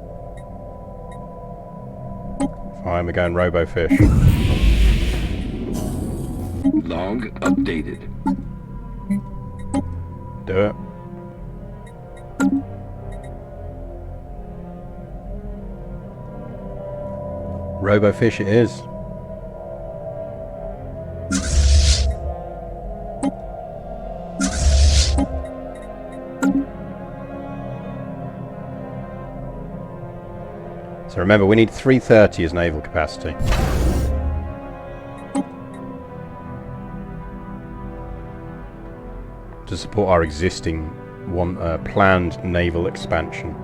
Fine, we're going RoboFish. Log updated. Do it. RoboFish it is. So remember, we need 330 as naval capacity. To support our existing planned naval expansion.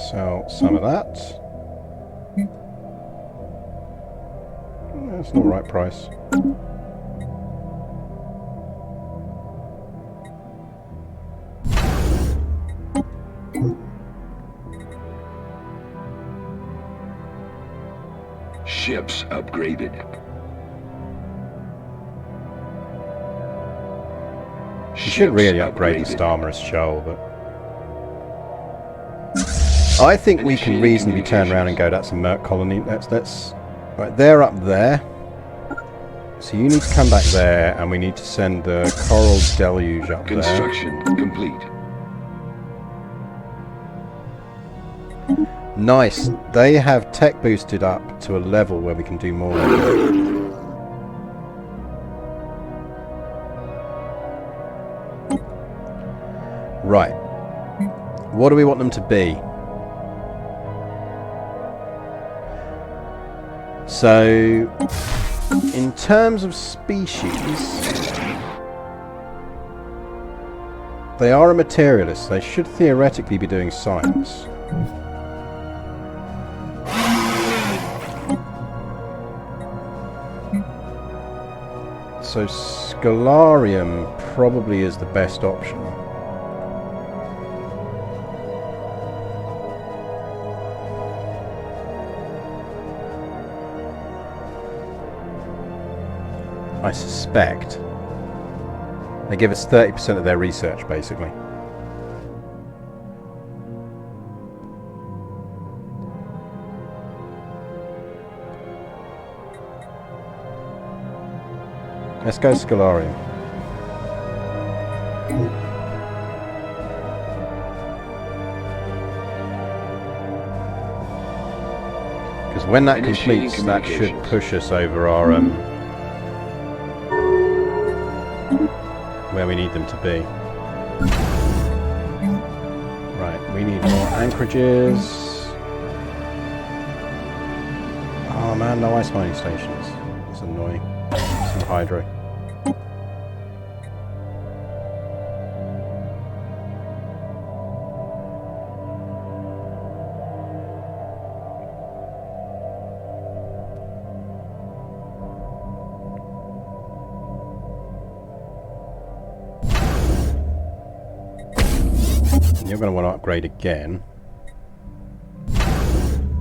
Sell some of that. That's not the right price. Ships upgraded. You should really upgrade the Starmer's Shoal, but I think we can reasonably turn around and go, that's a Merc colony. Let's right, they're up there. So you need to come back there, and we need to send the Coral Deluge up there. Construction complete. Nice. They have tech boosted up to a level where we can do more. Right. What do we want them to be? So, in terms of species, they are a materialist. They should theoretically be doing science. So Scalarium probably is the best option. I suspect they give us 30% of their research, basically. Let's go Scalarium. Because when that completes, that should push us over our where we need them to be. Right, we need more anchorages. Oh man, no ice mining stations. That's annoying. Some hydro. You're going to want to upgrade again.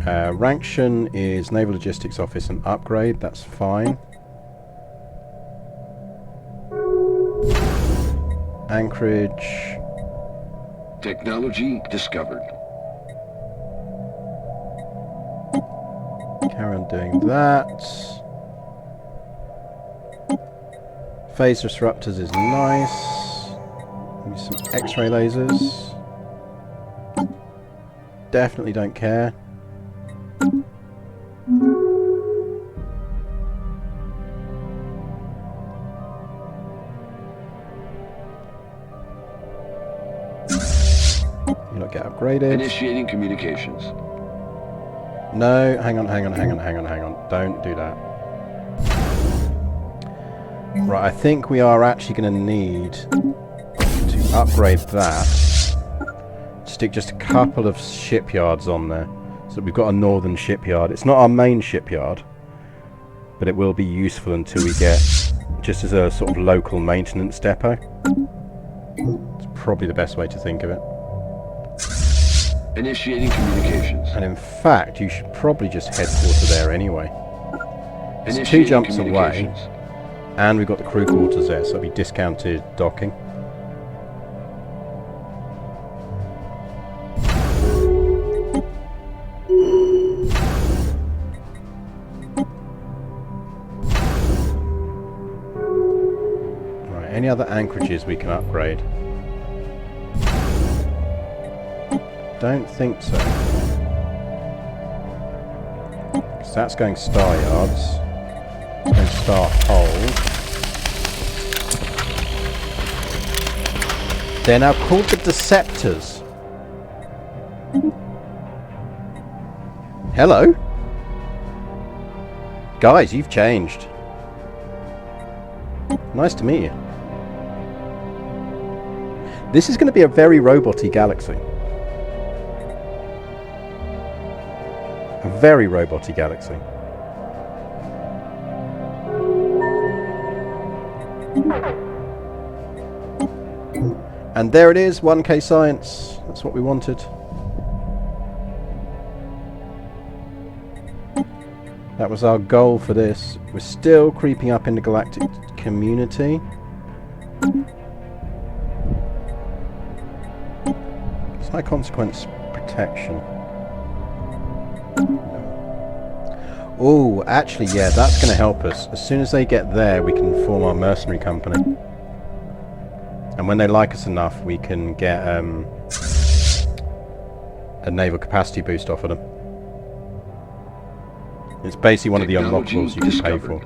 Ranction is Naval Logistics Office and upgrade. That's fine. Anchorage. Technology discovered. Carry on doing that. Phase disruptors is nice. Maybe some X-ray lasers. Definitely don't care. You lot get upgraded. Initiating communications. No, hang on. Don't do that. Right, I think we are actually going to need to upgrade that. Stick just a couple of shipyards on there. So that we've got a northern shipyard. It's not our main shipyard, but it will be useful until we get just as a sort of local maintenance depot. It's probably the best way to think of it. Initiating communications. And in fact, you should probably just headquarter there anyway. It's Initiating 2 jumps away, communications. and we've got the crew quarters there, so it'll be discounted docking. Right, any other anchorages we can upgrade? Don't think so. So that's going star yards. It's going star hold. They're now called the Deceptors. Hello? Guys, you've changed. Nice to meet you. This is going to be a very robot-y galaxy. A very robot-y galaxy. And there it is, 1K science. That's what we wanted. That was our goal for this. We're still creeping up in the galactic community. It's high consequence protection. Oh, actually, yeah, that's going to help us. As soon as they get there, we can form our mercenary company. And when they like us enough, we can get a naval capacity boost off of them. It's basically one of the unlockables you can pay for.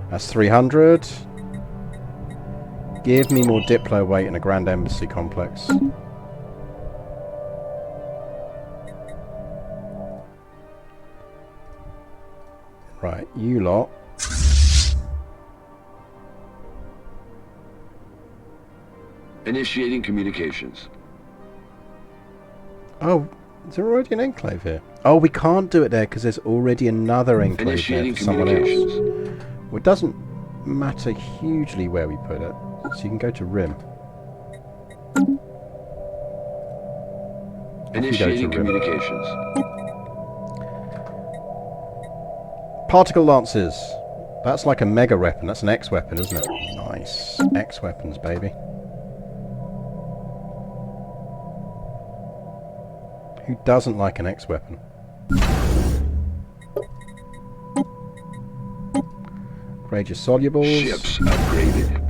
That's 300. Give me more Diplo weight in a Grand Embassy complex. Right, you lot. Initiating communications. Oh, is there already an enclave here? Oh, we can't do it there because there's already another enclave there Initiating for someone else. communications. Well, it doesn't matter hugely where we put it. So you can go to Rim. Initiating Rim. communications. Particle Lancers. That's like a mega weapon. That's an X weapon, isn't it? Nice. X weapons, baby. Who doesn't like an X weapon? Upgrade your solubles. Ships upgraded.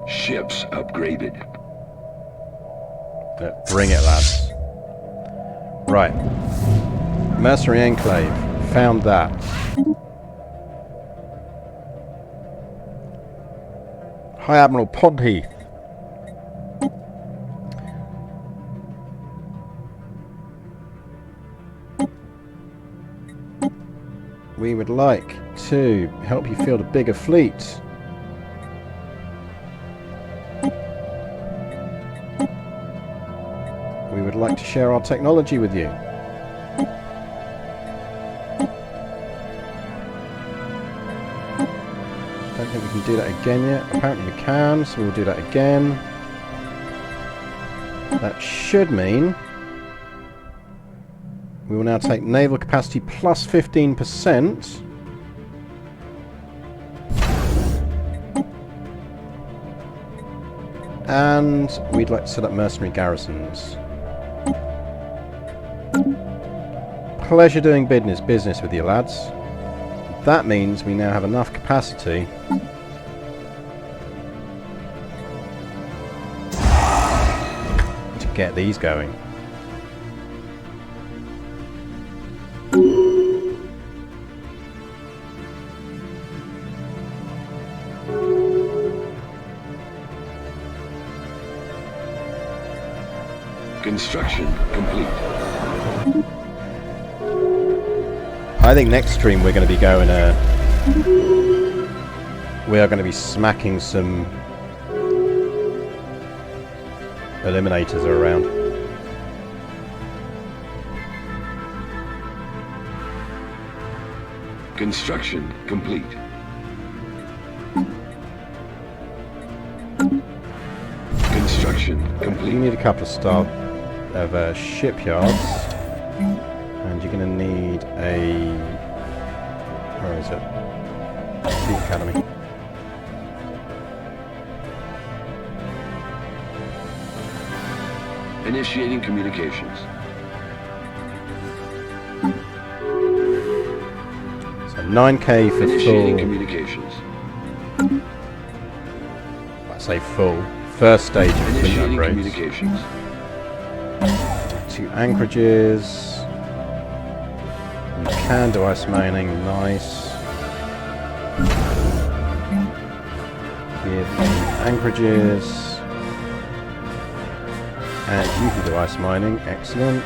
Ships upgraded. Bring it, lads. Right. Mercenary Enclave. Found that. High Admiral Podheath. We would like to help you field a bigger fleet. We would like to share our technology with you. Don't think we we can do that again yet. Apparently we can, so we'll do that again. That should mean we will now take naval capacity plus 15%. And we'd like to set up mercenary garrisons. Pleasure doing business with you lads. That means we now have enough capacity to get these going. Construction complete. I think next stream we're going to be going we are going to be smacking some eliminators around. Construction complete. Construction You complete. need a couple of shipyards, and you're going to need a... where is it? The academy. Initiating communications. So 9k for Initiating full... communications. I say full. First stage of fleet Initiating upgrades. communications. 2 anchorages. You can do ice mining, nice. Give me anchorages. And you can do ice mining, excellent.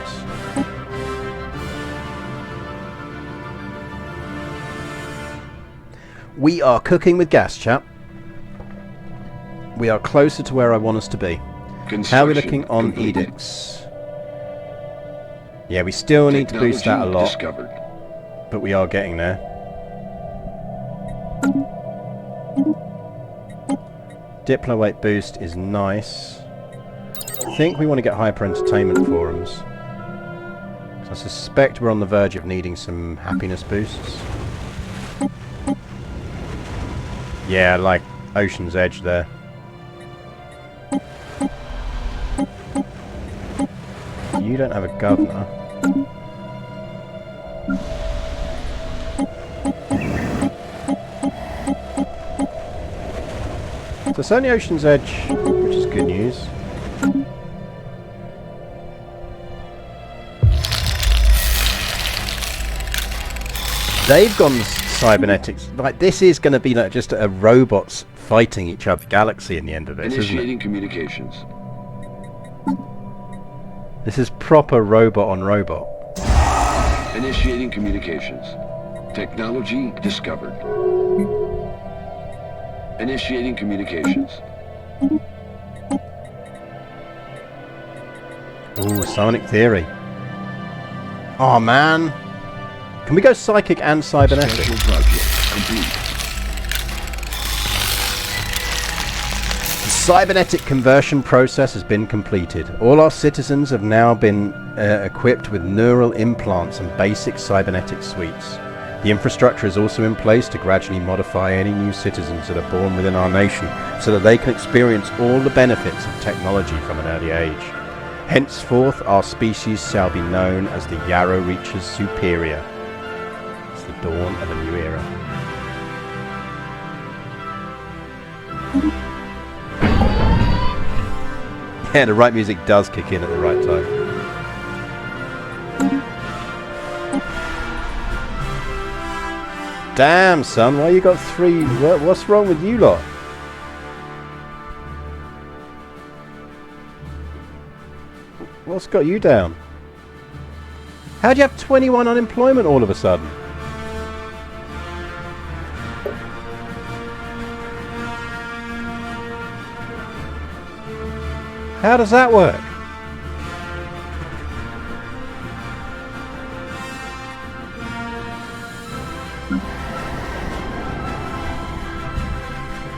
We are cooking with gas, chap. We are closer to where I want us to be. How are we looking on complete. edicts? Yeah, we still need to boost that a lot, Discovered. but we are getting there. Diplo weight boost is nice. I think we want to get hyper entertainment forums. So I suspect we're on the verge of needing some happiness boosts. Yeah, like Ocean's Edge there. You don't have a governor. So it's only Ocean's Edge, which is good news. They've gone cybernetics. Like, this is going to be like just a robots fighting each other galaxy in the end of it, isn't it? Initiating communications. This is proper robot on robot. Initiating communications. Technology discovered. Initiating communications. Ooh, Sonic Theory. Oh man. Can we go psychic and cybernetic? Special project complete. The cybernetic conversion process has been completed. All our citizens have now been equipped with neural implants and basic cybernetic suites. The infrastructure is also in place to gradually modify any new citizens that are born within our nation so that they can experience all the benefits of technology from an early age. Henceforth, our species shall be known as the Yarrow Reachers Superior. It's the dawn of a new era. Yeah, the right music does kick in at the right time. Damn, son, why you got 3? What's wrong with you lot? What's got you down? How'd you have 21 unemployment all of a sudden? How does that work?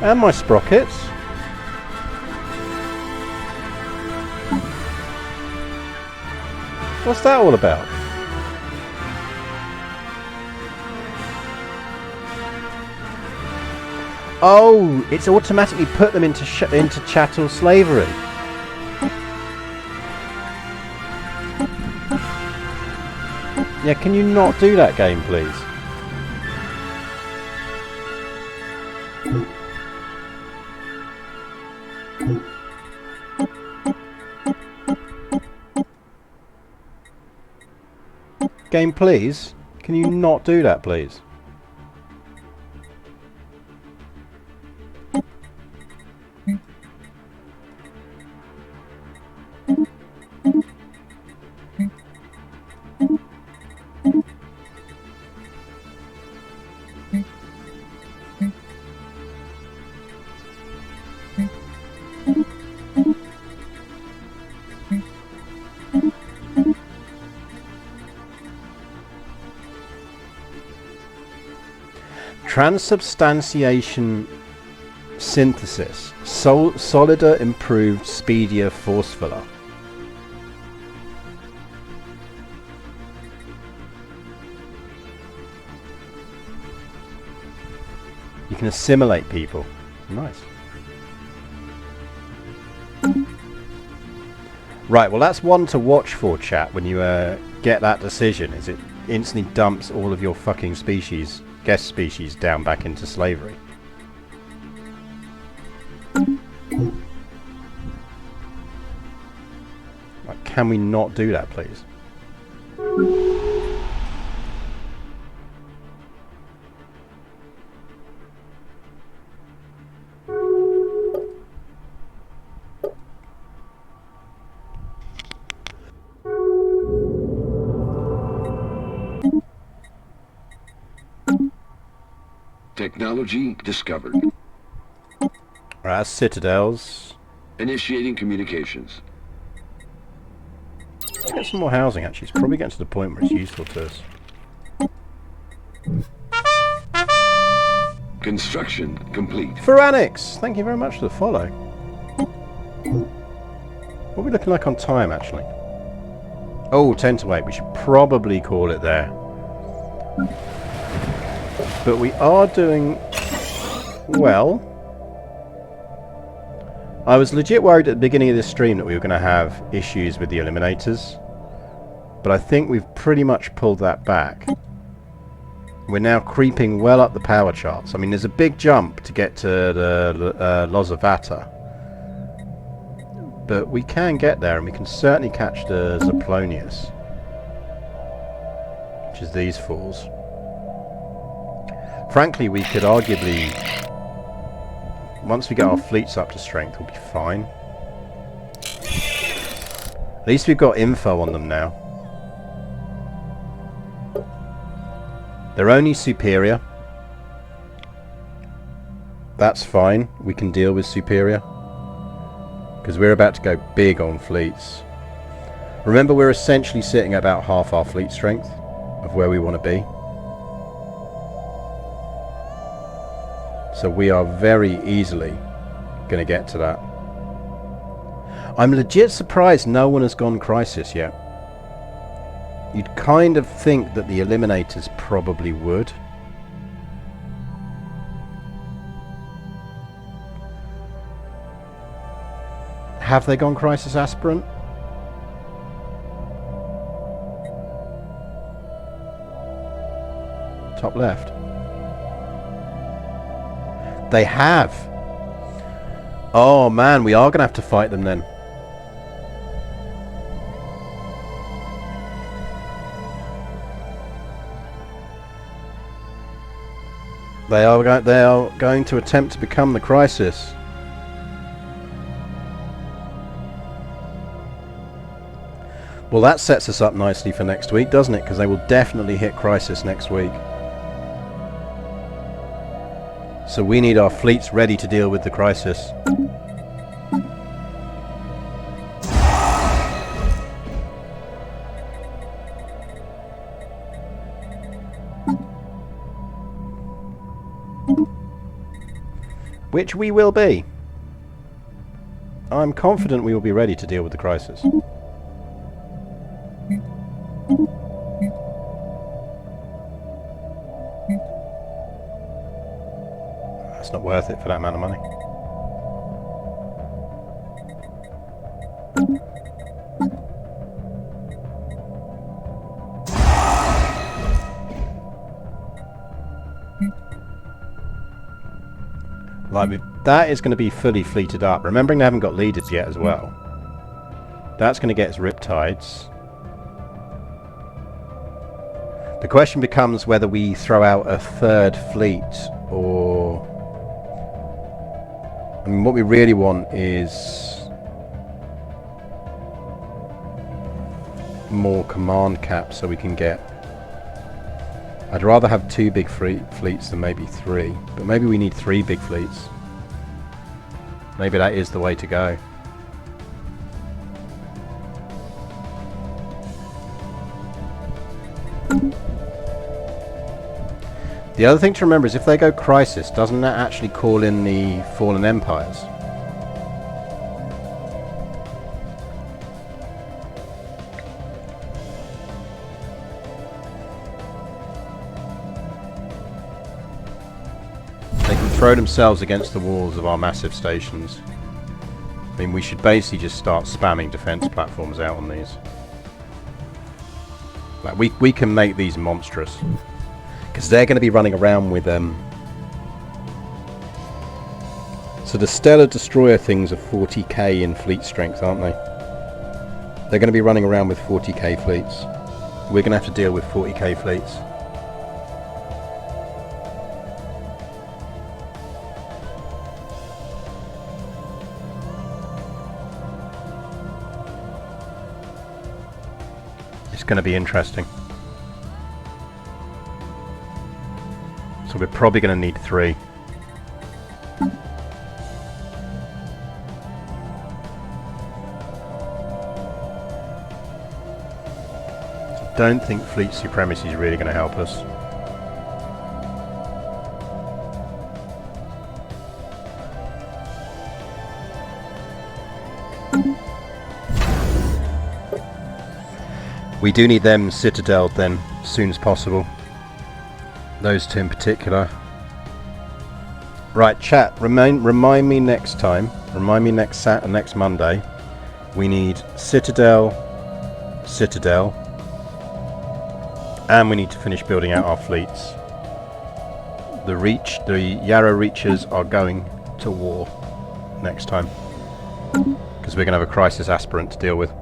And my sprockets. What's that all about? Oh, it's automatically put them into chattel slavery. Yeah, can you not do that game, please? Game, please? Can you not do that, please? Transubstantiation synthesis. Solider, improved, speedier, forcefuler. You can assimilate people. Nice. Right, well that's one to watch for, chat, when you get that decision, is it instantly dumps all of your fucking species, guest species, down back into slavery. Like, can we not do that, please? Technology discovered. Right, that's citadels. Initiating communications. Let's get some more housing, actually. It's probably getting to the point where it's useful to us. Construction complete. Pharanix! Thank you very much for the follow. What are we looking like on time, actually? Oh, 10 to 8. We should probably call it there. But we are doing well. I was legit worried at the beginning of this stream that we were going to have issues with the eliminators. But I think we've pretty much pulled that back. We're now creeping well up the power charts. I mean, there's a big jump to get to the Lozavata. But we can get there, and we can certainly catch the Zaplonius. Which is these fools. Frankly, we could arguably, once we get our fleets up to strength, we'll be fine. At least we've got info on them now. They're only superior. That's fine. We can deal with superior. Because we're about to go big on fleets. Remember, we're essentially sitting at about half our fleet strength of where we want to be. So we are very easily going to get to that. I'm legit surprised no one has gone crisis yet. You'd kind of think that the eliminators probably would. Have they gone crisis aspirant? Top left. They have. Oh man, we are going to have to fight them then. They are going to attempt to become the crisis. Well, that sets us up nicely for next week, doesn't it? Because they will definitely hit crisis next week. So we need our fleets ready to deal with the crisis. which we will be. I'm confident we will be ready to deal with the crisis. That's not worth it for that amount of money. Like, that is going to be fully fleeted up. Remembering they haven't got leaders yet as well. That's going to get us riptides. The question becomes whether we throw out a third fleet or... I mean, what we really want is more command caps so we can get... I'd rather have 2 big fleets than maybe 3, but maybe we need 3 big fleets. Maybe that is the way to go. The other thing to remember is if they go crisis, doesn't that actually call in the fallen empires? They can throw themselves against the walls of our massive stations. I mean, we should basically just start spamming defense platforms out on these. Like, we can make these monstrous. Because they're going to be running around with so the Stellar Destroyer things are 40k in fleet strength, aren't they? They're going to be running around with 40k fleets. We're going to have to deal with 40k fleets. It's going to be interesting. So we're probably going to need 3. Don't think fleet supremacy is really going to help us. We do need them citadeled then, as soon as possible. Those 2 in particular. Right, chat, remind me next time, remind me next Monday, we need Citadel, and we need to finish building out our fleets. The Yarrow Reachers are going to war next time, because we're going to have a crisis aspirant to deal with.